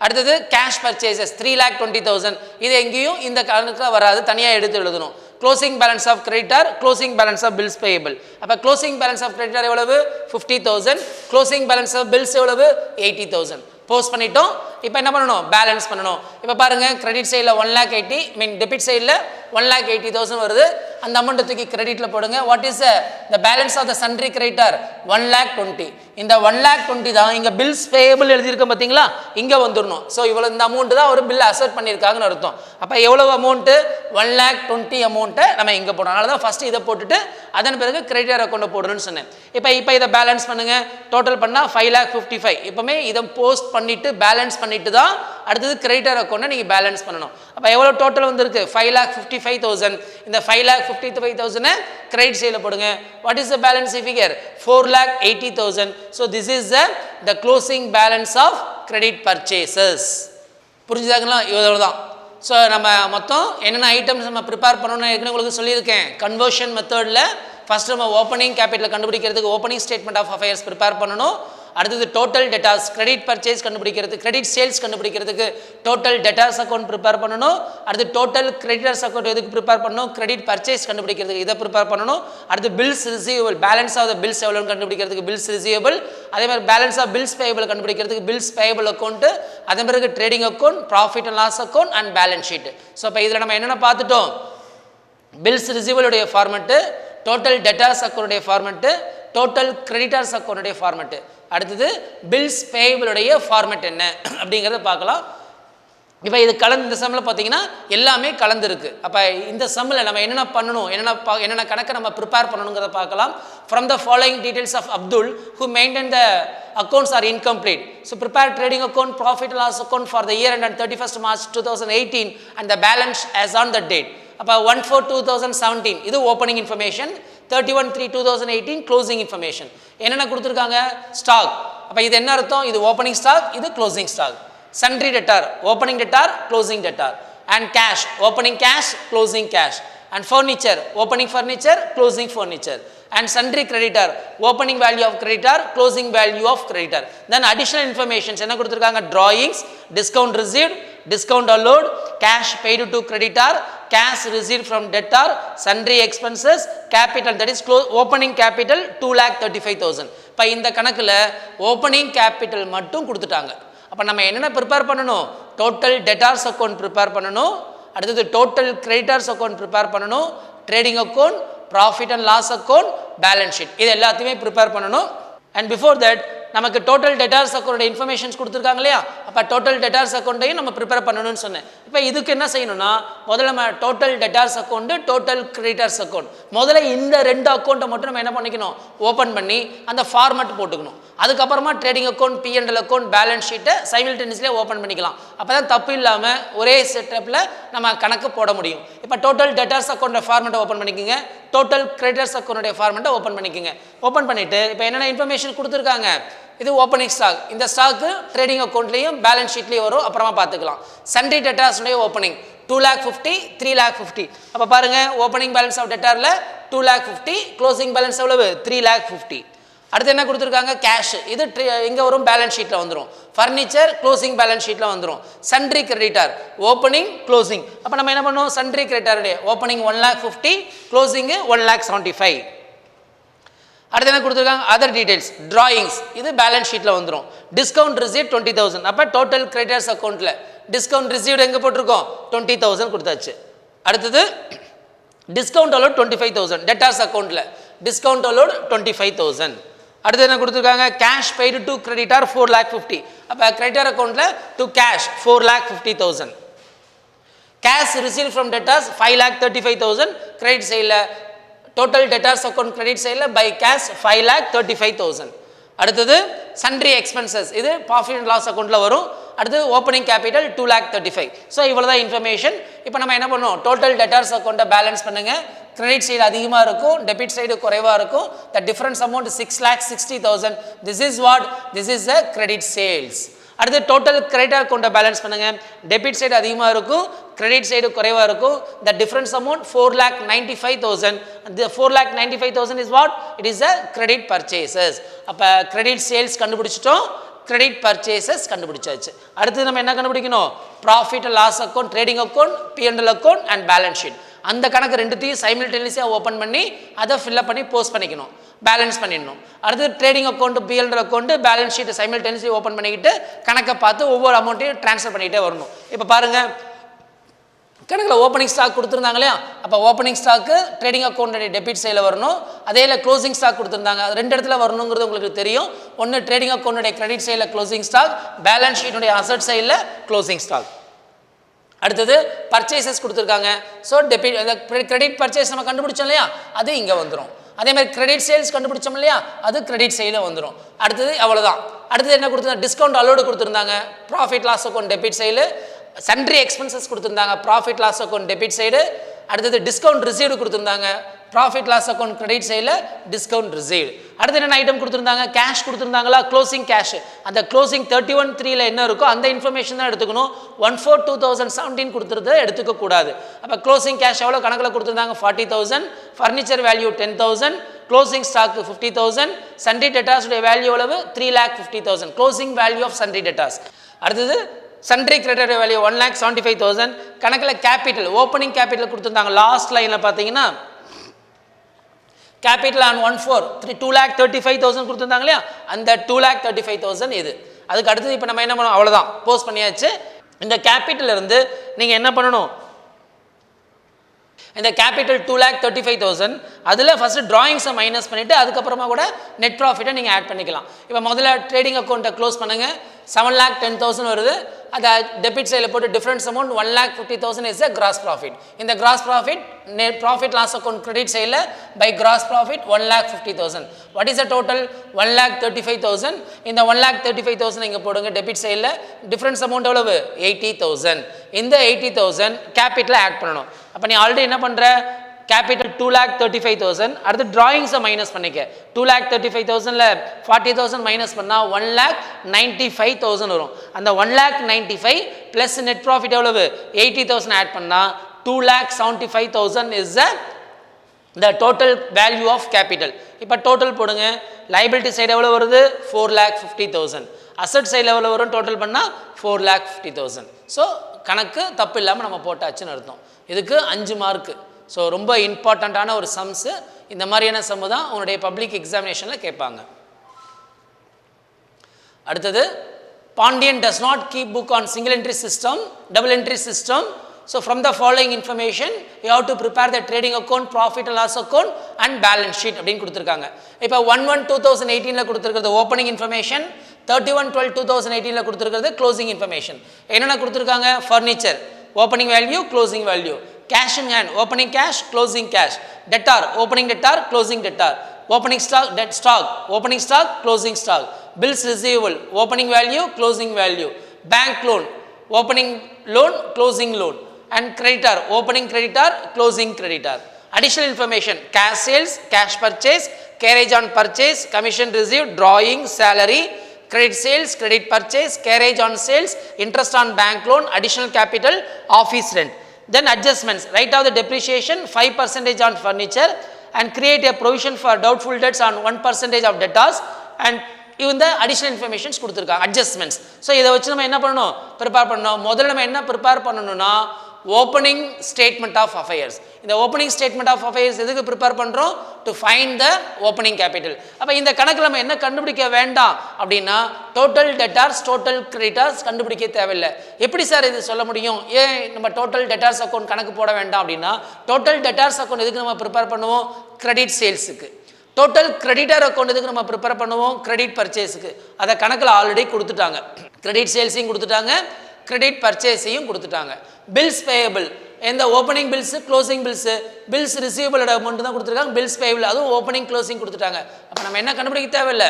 அடுத்தது கேஷ் பர்ச்சேசஸ் 3,20,000. இது எங்கேயும் இந்த கணக்கில் வராது, தனியாக எடுத்து எழுதணும். Closing balance of creditor, closing balance of bills payable. அப்போ க்ளோசிங் பேலன்ஸ் ஆஃப் கிரெடிட்டார் எவ்வளவு? 50,000. க்ளோசிங் பேலன்ஸ் ஆஃப் பில்ஸ் எவ்வளவு? 80,000. போஸ்ட் பண்ணிட்டோம். இப்போ என்ன பண்ணணும்? பேலன்ஸ் பண்ணணும். இப்போ பாருங்கள், கிரெடிட் சைடில் 1,80,000, மீன் டெபிட் சைடில் 1,80,000 வருது. அந்த அமௌண்ட்டை தூக்கி கிரெடிட்டில் போடுங்க. What is the balance of the sundry creditor? 1,20,000. இந்த 1,20,000 தான் இங்கே பில்ஸ் பேயபிள் எழுதியிருக்கோம் பார்த்தீங்களா, இங்கே வந்துடணும். ஸோ இவ்வளோ இந்த அமௌண்ட்டு தான் ஒரு பில் அசர்ட் பண்ணியிருக்காங்கன்னு அர்த்தம். அப்போ எவ்வளவு அமௌண்ட்டு? 1,20,000 அமௌண்ட்டை நம்ம இங்கே போடணும். அதனால தான் ஃபஸ்ட்டு இதை போட்டுட்டு அதன் பிறகு கிரெடிட்டர் அக்கௌண்ட்டை போடணும்னு சொன்னேன். இப்போ இதை பேலன்ஸ் பண்ணுங்கள். டோட்டல் பண்ணால் 5,55,000. இப்போமே இதை போஸ்ட் பண்ணிவிட்டு பேலன்ஸ் பண்ணிட்டு தான் அடுத்தது கிரெடிட்டர் அக்கௌண்ட்டை நீங்கள் பேலன்ஸ் பண்ணணும். அப்போ எவ்வளோ டோட்டல் வந்துருக்கு? 5,55,000. இந்த 5,55,000 கிரெடிட் சைடில் போடுங்க. What is the balance figure? 4,80,000. So this is the closing balance of credit purchases. புரிஞ்சுதாங்களா? இவ்வளோ தான். ஸோ நம்ம மொத்தம் என்னென்ன ஐட்டம்ஸ் நம்ம ப்ரிப்பேர் பண்ணணும்னு ஏற்கனவே உங்களுக்கு சொல்லியிருக்கேன். கன்வர்ஷன் மெத்தடில் ஃபஸ்ட்டு நம்ம ஓப்பனிங் கேபிட்டல் கண்டுபிடிக்கிறதுக்கு opening statement of affairs prepare பண்ணணும். அடுத்தது டோட்டல் டெட்டாஸ், கிரெடிட் பர்ச்சேஸ் கண்டுபிடிக்கிறதுக்கு, கிரெடிட் சேல்ஸ் கண்டுபிடிக்கிறதுக்கு டோட்டல் டெட்டாஸ் அக்கௌண்ட் ப்ரிப்பேர் பண்ணணும். அடுத்து டோட்டல் கிரெடிட்டர்ஸ் அக்கௌண்ட் எதுக்கு ப்ரிப்பேர் பண்ணணும்? கிரெடிட் பர்ச்சேஸ் கண்டுபிடிக்கிறதுக்கு இதை ப்ரிப்பேர் பண்ணணும். அடுத்து bills receivable, balance of the bills எவ்வளோன்னு கண்டுபிடிக்கிறதுக்கு பில்ஸ் ரிசீவபிள். அதே மாதிரி பேலன்ஸ் ஆஃப் பில்ஸ் பேயபிள் கண்டுபிடிக்கிறதுக்கு பில்ஸ் பேயபிள் அக்கௌண்ட்டு, அதே பிறகு trading account, profit and loss account and balance sheet. So இப்போ இதில் நம்ம என்னென்ன பார்த்துட்டோம்? பில்ஸ் ரிசீவபிளுடைய ஃபார்மெட்டு, டோட்டல் டெட்டாஸ் அக்கௌண்ட்டுடைய ஃபார்மெட்டு, டோட்டல் கிரெடிட்டர்ஸ் அக்கௌண்ட்டுடைய ஃபார்மெட்டு. அடுத்தது பில்ஸ் பேயபிளுடைய ஃபார்மெட் என்ன அப்படிங்கிறத பார்க்கலாம். இப்போ இது கலந்து இந்த சம்மில் பார்த்தீங்கன்னா எல்லாமே கலந்துருக்கு. அப்போ இந்த சம்மில் நம்ம என்னென்ன பண்ணணும், என்னென்ன கணக்கை நம்ம ப்ரிப்பேர் பண்ணணுங்கிறத பார்க்கலாம். From the following details of Abdul who maintained the accounts are incomplete. So prepare trading account, profit and loss account for the year ended 31st March 2018 and the balance as on the date. அப்போ 1/4/2017 இது opening information, 31/3/2018 closing information. என்னென்ன கொடுத்துருக்காங்க? Stock. அப்போ இது என்ன அர்த்தம்? இது opening stock, இது closing stock. Sundry debtor, opening debtor, closing debtor. And cash, opening cash, closing cash. And furniture, opening furniture, closing furniture. And sundry creditor, opening value of creditor, closing value of creditor. Then additional informations என்ன கொடுத்திருக்காங்க? drawings, discount received, discount allowed, cash paid to creditor, cash received from debtor, sundry expenses, capital, that is opening capital 2,35,000. இப்போ இந்த கணக்கில் opening capital மட்டும் கொடுத்துட்டாங்க. அப்போ நம்ம என்னென்ன ப்ரிப்பேர் பண்ணணும்? டோட்டல் டெட்டார்ஸ் அக்கௌண்ட் ப்ரிப்பேர் பண்ணணும். அடுத்தது டோட்டல் கிரெடிட்டர்ஸ் அக்கௌண்ட் ப்ரிப்பேர் பண்ணணும். Trading account, profit and loss account, balance sheet, இது எல்லாத்தையுமே ப்ரிப்பேர் பண்ணணும். அண்ட் பிஃபோர் தட் நமக்கு டோட்டல் டெட்டார்ஸ் அக்கௌண்ட் இன்ஃபர்மேஷன்ஸ் கொடுத்துருக்காங்க இல்லையா, அப்போ டோட்டல் டெட்டார்ஸ் அக்கௌண்ட்டையும் நம்ம ப்ரிப்பேர் பண்ணணும்னு சொன்னேன். இப்போ இதுக்கு என்ன செய்யணும்னா முதல்ல நம்ம total debtors account, total creditors account, முதல்ல இந்த 2 அக்கௌண்ட்டை மட்டும் நம்ம என்ன பண்ணிக்கணும், ஓப்பன் பண்ணி அந்த ஃபார்மட் போட்டுக்கணும். அதுக்கப்புறமா trading account, P&L account, balance ஷீட்டை சைமல்டேனியஸ்லியே ஓப்பன் பண்ணிக்கலாம். அப்போ தான் தப்பு இல்லாமல் ஒரே செட்டப்பில் நம்ம கணக்கு போட முடியும். இப்போ டோட்டல் டெட்டார்ஸ் அக்கௌண்ட் ஃபார்மெட்டை ஓப்பன் பண்ணிக்கோங்க, டோட்டல் கிரெடிட்டர்ஸ் அக்கௌண்ட்டுடைய ஃபார்மெட்டை ஓப்பன் பண்ணிக்கோங்க. ஓப்பன் பண்ணிவிட்டு இப்போ என்னென்ன இன்ஃபர்மேஷன் கொடுத்துருக்காங்க, இது ஓப்பனிங் ஸ்டாக், இந்த ஸ்டாக்கு ட்ரேடிங் அக்கௌண்ட்லேயும் பேலன்ஸ் ஷீட்லேயும் வரும், அப்புறமா பார்த்துக்கலாம். சன்ட்ரி டெட்டார்ஸுடைய ஓப்பனிங் 2,50,000, 3,50,000. அப்போ பாருங்கள், ஓப்பனிங் பேலன்ஸ் ஆஃப் டெட்டாரில் 2,50,000, க்ளோசிங் பேலன்ஸ் எவ்வளவு 3,50,000. அடுத்து என்ன கொடுத்துருக்காங்க, கேஷ், இது இங்கே வரும் பேலன்ஸ் ஷீட்டில் வந்துடும். ஃபர்னிச்சர் க்ளோசிங் பேலன்ஸ் ஷீட்டில் வந்துடும். சன்ட்ரி கிரெடிட்டார் ஓப்பனிங் க்ளோசிங், அப்போ நம்ம என்ன பண்ணுவோம், சன்ட்ரி கிரெடிட்டாருடைய ஓப்பனிங் 1,50,000, க்ளோசிங்கு 1,75,000. அடுத்து என்ன கொடுத்துருக்காங்க, அதர் டீடைல்ஸ், டிராயிங்ஸ், இது பேலன்ஸ் ஷீட்டில் வந்துடும். டிஸ்கவுண்ட் ரிசீவ்ட் 20,000, அப்போ டோட்டல் கிரெடிட்டர்ஸ் அக்கௌண்ட்டில் டிஸ்கவுண்ட் ரிசீவ்டு எங்கே போட்டிருக்கோம், 20,000 கொடுத்தாச்சு. அடுத்தது டிஸ்கவுண்ட் அலோட் 25,000 டெட்டார்ஸ் அக்கௌண்ட்டில், டிஸ்கவுண்ட் அலோட் 25,000. அடுத்து என்ன கொடுத்துருக்காங்க, கேஷ் பெய்டு டு கிரெடிட்டார் 4,50,000, அப்போ கிரெடிட்டார் அக்கௌண்ட்டில் to cash 4,50,000. Cash receive from debtors 5,35,000, credit சைடில் டோட்டல் டெட்டார்ஸ் அக்கௌண்ட் கிரெடிட் சைடில் பை கேஷ் 5,35,000. அடுத்தது சன்ட்ரி எக்ஸ்பென்சஸ், இது ப்ராஃபிட் அண்ட் லாஸ் அக்கௌண்ட்டில் வரும். அடுத்து ஓப்பனிங் கேபிட்டல் 2,35,000. ஸோ இவ்வளோ தான் இன்ஃபர்மேஷன். இப்போ நம்ம என்ன பண்ணுவோம், டோட்டல் டெட்டார்ஸ் அக்கௌண்ட்டை பேலன்ஸ் பண்ணுங்கள். கிரெடிட் சைடு அதிகமாக இருக்கும், டெபிட் சைடு குறைவாக இருக்கும். The difference amount 6,60,000. This is what, this is the credit sales. அடுத்து டோட்டல் கிரெடிட்டார் அக்கௌண்ட்டை பேலன்ஸ் பண்ணுங்கள். டெபிட் சைடு அதிகமாக இருக்கும், கிரெடிட் சைடு குறைவாக இருக்கும். The difference amount 4,95,000. the 4,95,000 is what, it is a credit purchases. அப்போ கிரெடிட் சேல்ஸ் கண்டுபிடிச்சிட்டோம், credit purchases கண்டுபிடிச்சாச்சு. அடுத்து நம்ம என்ன கண்டுபிடிக்கணும், profit and loss account, trading account, P&L account and balance sheet. அந்த கணக்கு ரெண்டுத்தையும் சைமல்டேனியஸாக ஓப்பன் பண்ணி அதை ஃபில்அப் பண்ணி போஸ்ட் பண்ணிக்கணும், பேலன்ஸ் பண்ணிடணும். அடுத்து trading account, P&L account, balance ஷீட்டை சைமல்டேனியஸாக ஓப்பன் பண்ணிக்கிட்டு கணக்கை பார்த்து ஒவ்வொரு அமௌண்ட்டையும் ட்ரான்ஸ்ஃபர் பண்ணிகிட்டே வரணும். இப்போ பாருங்கள், கணக்கில் ஓப்பனிங் ஸ்டாக் கொடுத்துருந்தாங்க இல்லையா, அப்போ ஓப்பனிங் ஸ்டாக்கு ட்ரேடிங் அக்கௌண்ட்டுடைய டெபிட் சைடில் வரணும். அதே இல்லை க்ளோசிங் ஸ்டாக் கொடுத்துருந்தாங்க, அது 2 இடத்துல வரணுங்கிறது உங்களுக்கு தெரியும். ஒன்று ட்ரேடிங் அக்கௌண்ட்டுடைய கிரெடிட் சைடில் க்ளோசிங் ஸ்டாக், பேலன்ஸ் ஷீட்டுடைய அசட் சைடில் க்ளோசிங் ஸ்டாக். அடுத்தது பர்ச்சேசஸ் கொடுத்துருக்காங்க. ஸோ டெபிட் கிரெடிட் பர்ச்சேஸ் நம்ம கண்டுபிடிச்சோம் இல்லையா, அது இங்கே வந்துடும். அதே மாதிரி கிரெடிட் சேல்ஸ் கண்டுபிடிச்சோம் இல்லையா, அது கிரெடிட் சைடில் வந்துடும். அடுத்தது அவ்வளோதான். அடுத்தது என்ன கொடுத்துருந்தாங்க, டிஸ்கவுண்ட் அலோடு கொடுத்துருந்தாங்க, profit loss account debit side. Sundry expenses கொடுத்துருந்தாங்க, profit loss account debit side. அடுத்தது டிஸ்கவுண்ட் ரிசீவ்டு கொடுத்துருந்தாங்க, ப்ராஃபிட் லாஸ் அக்கௌண்ட் கிரெடிட் சைடில் டிஸ்கவுண்ட் ரிசீவ்டு. அடுத்து என்ன ஐட்டம் கொடுத்துருந்தாங்க, கேஷ் கொடுத்துருந்தாங்களா, க்ளோசிங் கேஷ். அந்த க்ளோசிங் 31/3 என்ன இருக்கோ அந்த இன்ஃபர்மேஷன் தான் எடுத்துக்கணும். 1/4/2017 கொடுத்துருது எடுத்துக்க கூடாது. அப்போ க்ளோசிங் கேஷ் எவ்வளோ கணக்கில் கொடுத்துருந்தாங்க, 40,000. Furniture value 10,000, closing stock 50,000. Sundry டெட்டார்ஸுடைய வேல்யூ எவ்வளவு, 3,50,000, closing value of sundry debtors. அடுத்தது சன்ட்ரி கிரெடிட்டர் வேல்யூ 1,75,000. கணக்கில் கேபிட்டல், ஓப்பனிங் கேபிட்டல் கொடுத்துருந்தாங்க. லாஸ்ட் லைனில் பார்த்தீங்கன்னா கேபிட்டல் ஆன் 1/4 2,35,000 கொடுத்துருந்தாங்க இல்லையா, அந்த 2,35,000 இது. அதுக்கு அடுத்தது இப்போ நம்ம என்ன பண்ணணும், அவ்வளோதான், போஸ்ட் பண்ணியாச்சு. இந்த கேபிட்டல் இருந்து நீங்கள் என்ன பண்ணணும், இந்த கேபிட்டல் 2,35,000 அதில் ஃபஸ்ட்டு ட்ராயிங்ஸை மைனஸ் பண்ணிவிட்டு அதுக்கப்புறமா கூட நெட் ப்ராஃபிட்டை நீங்கள் ஆட் பண்ணிக்கலாம். இப்போ முதல்ல ட்ரேடிங் அக்கௌண்ட்டை க்ளோஸ் பண்ணுங்கள், 7,10,000 வருது. அதை டெபிட் சைடில் போட்டு difference amount 1,50,000 is a gross profit. இந்த gross profit net profit loss account credit சைடில் by gross profit 1,50,000. What is the total, 1,35,000. இந்த 1,35,000 இங்கே போடுங்க டெபிட் சைடில். டிஃபரன்ஸ் அமௌண்ட் எவ்வளவு, 80,000. இந்த 80,000 கேபிட்டலை ஆட் பண்ணணும். அப்போ நீ ஆல்ரெடி என்ன பண்ணுற, கேபிட்டல் 2,35,000. அடுத்து ட்ராயிங்ஸை மைனஸ் பண்ணிக்க. 2,35,000ல் 40,000 மைனஸ் பண்ணால் 1,95,000 வரும். அந்த 1,95,000 ப்ளஸ் நெட் ப்ராஃபிட் எவ்வளவு, 80,000 ஆட் பண்ணால் 2,75,000 is the total value of capital. இப்போ டோட்டல் போடுங்க. லைபிலிட்டி சைடு எவ்வளோ வருது, 4,50,000. அசட் சைடில் எவ்வளோ வரும், டோட்டல் பண்ணால் 4,50,000. ஸோ கணக்கு தப்பு இல்லாமல் நம்ம போட்டாச்சுன்னு அர்த்தம். இதுக்கு 5 மார்க்கு. ஸோ ரொம்ப இம்பார்ட்டண்ட்டான ஒரு சம்ஸு. இந்த மாதிரியான சம்மு தான் உங்களுடைய பப்ளிக் எக்ஸாமினேஷனில் கேட்பாங்க. அடுத்தது, Pandian does not keep book on single entry system, double entry system. So from the following information you have to prepare the trading account, profit and loss account and balance sheet அப்படினு கொடுத்திருக்காங்க. இப்போ 1/1/2018 ல கொடுத்திருக்கிறது opening information, 31/12/2018 ல கொடுத்திருக்கிறது closing information. என்னென்ன கொடுத்திருக்காங்க? Furniture opening value, closing value, cash in hand, opening cash, closing cash, debtor, opening debtor, closing debtor, opening stock, debt stock, opening stock, closing stock, bills receivable, opening value, closing value, bank loan, opening loan, closing loan, and creditor, opening creditor, closing creditor. Additional information: cash sales, cash purchase, carriage on purchase, commission received, drawing, salary, credit sales, credit purchase, carriage on sales, interest on bank loan, additional capital, office rent. Then adjustments: write off the depreciation 5% on furniture and create a provision for doubtful debts on 1% of debtors, and இந்த additional informations கொடுத்திருக்காங்க, adjustments. So இதை வச்சு நம்ம என்ன பண்ணணும்? Prepare பண்ணணும். முதல்ல நம்ம என்ன ப்ரிப்பேர் பண்ணணும்னா ஓப்பனிங் ஸ்டேட்மெண்ட் ஆஃப் அஃபேர்ஸ். இந்த ஓப்பனிங் ஸ்டேட்மெண்ட் ஆஃப் அஃபேர்ஸ் எதுக்கு ப்ரிப்பேர் பண்ணுறோம்? To find the opening capital. அப்போ இந்த கணக்கில் நம்ம என்ன கண்டுபிடிக்க வேண்டாம் அப்படின்னா டோட்டல் டெட்டார்ஸ், டோட்டல் கிரெடிட்டார்ஸ் கண்டுபிடிக்க தேவையில்லை. எப்படி சார் இது சொல்ல முடியும்? ஏன் நம்ம டோட்டல் டெட்டார்ஸ் அக்கௌண்ட் கணக்கு போட வேண்டாம் அப்படின்னா டோட்டல் டெட்டார்ஸ் அக்கௌண்ட் எதுக்கு நம்ம ப்ரிப்பேர் பண்ணுவோம்? கிரெடிட் சேல்ஸுக்கு. டோட்டல் கிரெடிட்டர் அக்கௌண்ட் எதுக்கு நம்ம ப்ரிப்பேர் பண்ணுவோம்? கிரெடிட் பர்ச்சேஸுக்கு. அதை கணக்கில் ஆல்ரெடி கொடுத்துட்டாங்க. கிரெடிட் சேல்ஸையும் கொடுத்துட்டாங்க, கிரெடிட் பர்ச்சேஸையும் கொடுத்துட்டாங்க. பில்ஸ் பேயபிள், எந்த opening bills, closing bills, bills ரிசீவபிளோட அமௌண்ட் தான் கொடுத்துருக்காங்க. பில்ஸ் பேயபிள் அதுவும் ஓப்பனிங் க்ளோசிங் கொடுத்துட்டாங்க. அப்போ நம்ம என்ன கண்டுபிடிக்க தேவையில்லை?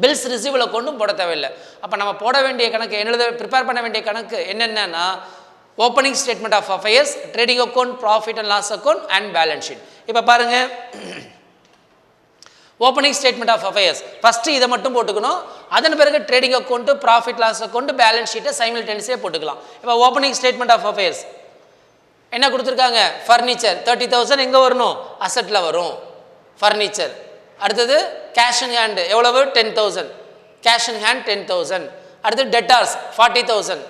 பில்ஸ் ரிசீவபிள் அக்கௌண்ட்டும் போட தேவையில்லை. அப்போ நம்ம போட வேண்டிய கணக்கு எழுத ப்ரிப்பேர் பண்ண வேண்டிய கணக்கு என்னென்னா opening statement of affairs, trading account, profit and loss account and balance sheet. இப்போ பாருங்கள், opening statement of affairs first இதை மட்டும் போட்டுக்கணும். அதன் பிறகு trading account, profit loss account, balance ஷீட்டை சைமல்டேனியஸாக போட்டுக்கலாம். இப்போ ஓப்பனிங் ஸ்டேட்மெண்ட் ஆஃப் அஃபேர்ஸ் என்ன கொடுத்துருக்காங்க? ஃபர்னிச்சர் 30,000 எங்கே வரணும்? அசட்டில் வரும் ஃபர்னிச்சர். அடுத்தது கேஷ் இன் ஹேண்டு எவ்வளவு? 10,000. Cash in hand 10,000. அடுத்தது டெட்டார்ஸ் 40,000.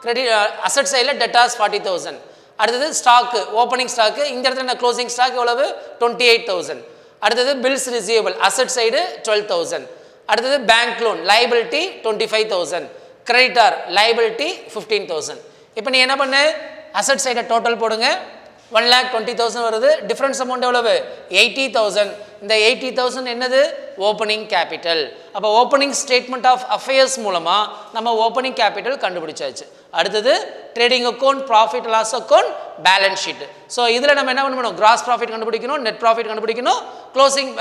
கிரெடிட் அசட் சைடில் டெட்டார்ஸ் 40,000. அடுத்தது ஸ்டாக்கு, ஓப்பனிங் ஸ்டாக்கு, இந்த இடத்துல என்ன க்ளோசிங் ஸ்டாக் எவ்வளவு? 28,000. அடுத்தது பில்ஸ் ரிசீவபிள் அசட் சைடு 12,000. அடுத்தது bank loan liability 25,000. Creditor liability 15,000. இப்போ நீ என்ன பண்ணு? அசட் சைடை டோட்டல் போடுங்க. 1,20,000 வருது. டிஃபரன்ஸ் அமௌண்ட் எவ்வளவு? 80,000. இந்த 80,000 என்னது? Opening capital. அப்போ ஓப்பனிங் ஸ்டேட்மெண்ட் ஆஃப் அஃபேர்ஸ் மூலமாக நம்ம ஓப்பனிங் கேபிட்டல் கண்டுபிடிச்சாச்சு. அடுத்தது trading account, profit loss account, balance sheet. So இதில் நம்ம என்ன பண்ணணும்? கிராஸ் ப்ராஃபிட் கண்டுபிடிக்கணும், நெட் ப்ராஃபிட் கண்டுபிடிக்கணும், closing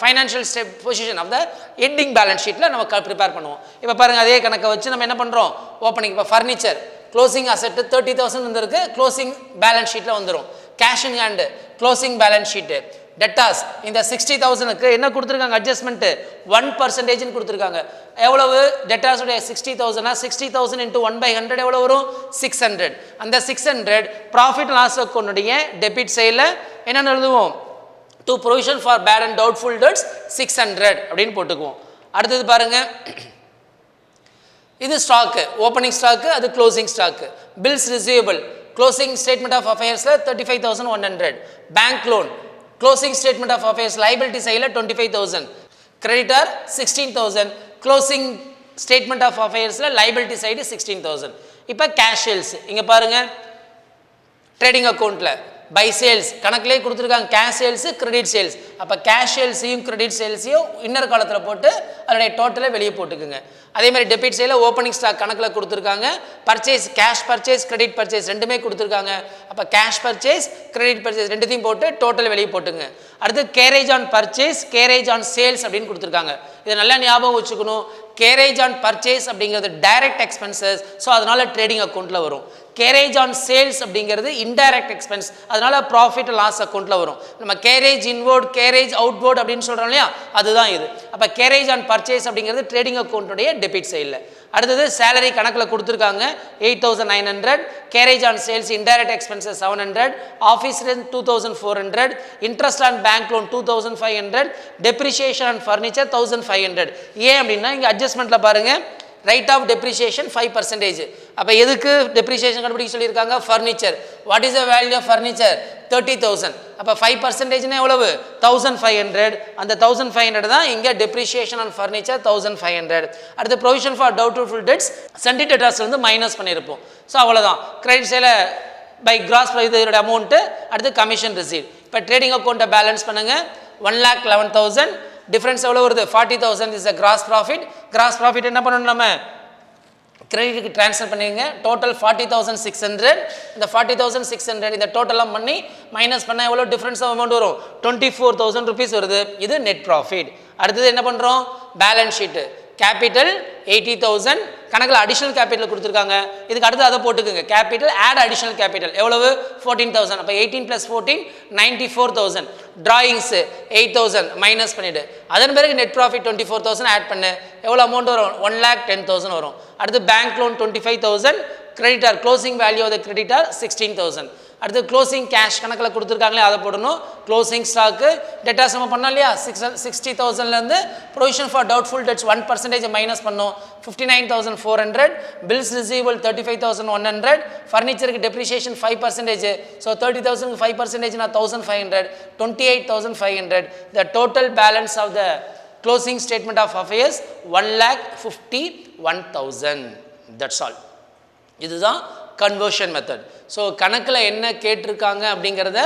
financial position of the ending balance ஷீட்டில் நம்ம ப்ரிப்பேர் பண்ணுவோம். இப்போ பாருங்கள், அதே கணக்கை வச்சு நம்ம என்ன பண்ணுறோம்? ஓப்பனிங் இப்போ ஃபர்னிச்சர் க்ளோசிங் அசெட்டு 30,000 வந்துருக்கு, க்ளோசிங் பேலன்ஸ் ஷீட்டில் வந்துடும். Cash in hand closing balance sheet. Debtors இந்த 60,000க்கு என்ன கொடுத்துருக்காங்க? அட்ஜஸ்ட்மெண்ட்டு 1% கொடுத்துருக்காங்க. எவ்வளவு? டெட்டாஸுடைய 60,000 60,000 இன்ட்டு 1/100 எவ்வளோ வரும்? 600. அந்த 600 ப்ராஃபிட் லாஸ் அக்கௌண்ட்டுடைய டெபிட் சைடில் என்னென்னு எழுதுவோம்? To provision for bad and doubtful debts 600 அப்படின்னு போட்டுக்குவோம். அடுத்தது பாருங்கள், இது ஸ்டாக்கு, ஓப்பனிங் ஸ்டாக்கு, அது closing stock. Bills receivable closing statement of அஃபேர்ஸில் 35,100. Bank loan closing statement of affairs liability சைடில் 25,000. கிரெடிட்டார் 16,000. க்ளோசிங் ஸ்டேட்மெண்ட் ஆஃப் அஃபேர்ஸில் லைபிலிட்டி சைடு 16,000. இப்போ கேஷ் சேல்ஸ் இங்கே பாருங்கள், ட்ரேடிங் அக்கௌண்ட்டில் பை சேல்ஸ் கணக்கிலே கொடுத்துருக்காங்க. Cash sales, credit sales. அப்போ கேஷ் சேல்ஸையும் கிரெடிட் சேல்ஸையும் இன்னர் காலத்தில் போட்டு அதனுடைய டோட்டலை வெளியே போட்டுக்குங்க. அதே மாதிரி டெபிட் சைடில் ஓப்பனிங் ஸ்டாக் கணக்கில் கொடுத்துருக்காங்க. Purchase, cash purchase, credit purchase ரெண்டுமே கொடுத்துருக்காங்க. அப்போ கேஷ் பர்ச்சேஸ், கிரெடிட் பர்ச்சேஸ் ரெண்டுத்தையும் போட்டு டோட்டல் வெளியே போட்டுங்க. அடுத்து carriage on purchase, carriage on sales அப்படின்னு கொடுத்துருக்காங்க. இதை நல்லா ஞாபகம் வச்சுக்கணும். கேரேஜ் ஆன் பர்ச்சேஸ் அப்படிங்கிறது டைரக்ட் எக்ஸ்பென்சஸ், ஸோ அதனால் ட்ரேடிங் அக்கௌண்ட்டில் வரும். கேரேஜ் ஆன் சேல்ஸ் அப்படிங்கிறது இன்டைரக்ட் எக்ஸ்பென்ஸ், அதனால் ப்ராஃபிட் லாஸ் அக்கௌண்ட்டில் வரும். நம்ம கேரேஜ் இன்வோர்ட், கேரேஜ் அவுட்வோர்ட் அப்படின்னு சொல்கிறோம் இல்லையா, அதுதான் இது. அப்போ கேரேஜ் ஆன் பர்ச்சேஸ் அப்படிங்கிறது ட்ரேடிங் அக்கௌண்ட்டுடைய டெபிட் சைடில். அடுத்தது சேலரி கணக்கில் கொடுத்துருக்காங்க 8,900. Carriage on sales indirect expenses 700. Office rent 2,400. Interest on bank loan 2,500. Depreciation on furniture 1,500. ஏன் அப்படின்னா இங்கே அட்ஜஸ்ட்மெண்ட்டில் பாருங்கள், ரைட் ஆஃப் டெப்ரிசியேஷன் 5%. அப்போ எதுக்கு டெப்ரிசியேஷன் கண்டுபிடிக்க சொல்லியிருக்காங்க? Furniture. What is the value of furniture? 30,000. அப்போ 5% எவ்வளவு? 1,500. அந்த 1,500 தான் இங்கே டெப்ரிசியேஷன் ஆன் ஃபர்னிச்சர் 1,500. அடுத்து provision for doubtful debts, sundry debtors வந்து மைனஸ் பண்ணியிருப்போம். ஸோ அவ்வளோதான். கிரெடிட் சைடில் பை கிராஸ் இதோட அமௌண்ட்டு, அடுத்து கமிஷன் ரிசீவ். இப்போ ட்ரேடிங் அக்கௌண்ட்டை பேலன்ஸ் பண்ணுங்கள். 1,11,000 டிஃப்ரென்ஸ் எவ்வளோ வருது? 40,000 is a gross profit. Gross profit என்ன பண்ணணும்? நம்ம கிரெடிட்டுக்கு ட்ரான்ஸ்ஃபர் பண்ணிங்க. டோட்டல் 40,600. இந்த 40,600 இந்த டோட்டலாம் பண்ணி மைனஸ் பண்ணால் எவ்வளோ டிஃப்ரென்ஸ் அமௌண்ட் வரும்? 24,000 rupees வருது. இது நெட் ப்ராஃபிட். அடுத்தது என்ன பண்ணுறோம்? Balance sheet. கேபிட்டல் 80,000, கணக்கில் அடிஷனல் கேபிட்டல் கொடுத்துருக்காங்க. இதுக்கு அடுத்து அதை போட்டுக்குங்க. கேபிட்டல் ஆட் அடிஷனல் கேபிட்டல் எவ்வளவு? 14,000. அப்போ 18 + 14 94,000. டிராயிங்ஸு 8,000 மைனஸ் பண்ணிவிடு. அதன் பிறகு நெட் ப்ராஃபிட் 24,000 ஆட் பண்ணு. எவ்வளோ அமௌண்ட் வரும்? 1,10,000 வரும். அடுத்து bank loan 25,000. Creditor closing value of the creditor 16,000. அடுத்து க்ளோசிங் கேஷ் கணக்கில் கொடுத்துருக்காங்களே அதை போடணும். க்ளோசிங் ஸ்டாக்கு டெட்டாஸ் நம்ம பண்ணோம் இல்லையா? 60,000லேருந்து provision for doubtful debts 1% minus பண்ணோம். 59,400. Bills receivable 35,100. ஃபர்னிச்சருக்கு டெப்ரிசியேஷன் 5%. ஸோ 30,000க்கு 5% நான் 1,500. 28,500. The total balance of the closing statement of affairs 1,51,000. That's all. இதுதான் கன்வர்ஷன் மெத்தட். ஸோ கணக்கில் என்ன கேட்டிருக்காங்க அப்படிங்கிறத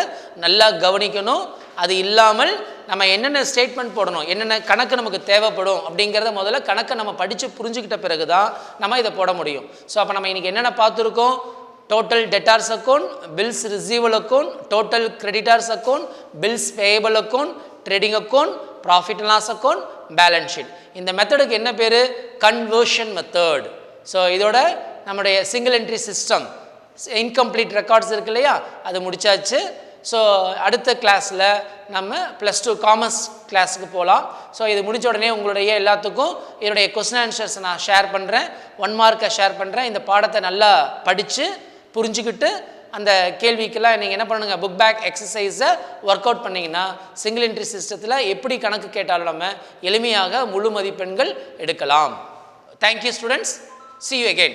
நல்லா கவனிக்கணும். அது இல்லாமல் நம்ம என்னென்ன ஸ்டேட்மெண்ட் போடணும், என்னென்ன கணக்கு நமக்கு தேவைப்படும் அப்படிங்கிறத முதல்ல கணக்கை நம்ம படித்து புரிஞ்சுக்கிட்ட பிறகு தான் நம்ம இதை போட முடியும். ஸோ அப்போ நம்ம இன்றைக்கி என்னென்ன பார்த்துருக்கோம்? Total debtors account, bills receivable account, total creditors account, bills payable account, trading account, profit and loss account, balance sheet. இந்த மெத்தடுக்கு என்ன பேர்? Conversion method. ஸோ இதோட நம்முடைய single entry system incomplete records இருக்கு இல்லையா, அது முடிச்சாச்சு. ஸோ அடுத்த கிளாஸில் நம்ம +2 காமர்ஸ் கிளாஸுக்கு போகலாம். ஸோ இது முடிஞ்ச உடனே உங்களுடைய எல்லாத்துக்கும் என்னுடைய கொஸ்டின் ஆன்சர்ஸ் நான் ஷேர் பண்ணுறேன். 1 மார்க்கை ஷேர் பண்ணுறேன். இந்த பாடத்தை நல்லா படித்து புரிஞ்சுக்கிட்டு அந்த கேள்விக்கெல்லாம் நீங்கள் என்ன பண்ணுங்கள்? புக் பேக் எக்ஸசைஸை ஒர்க் அவுட் பண்ணிங்கன்னா சிங்கிள் என்ட்ரி சிஸ்டத்தில் எப்படி கணக்கு கேட்டாலும் நம்ம எளிமையாக முழு மதிப்பெண்கள் எடுக்கலாம். Thank you students. See you again.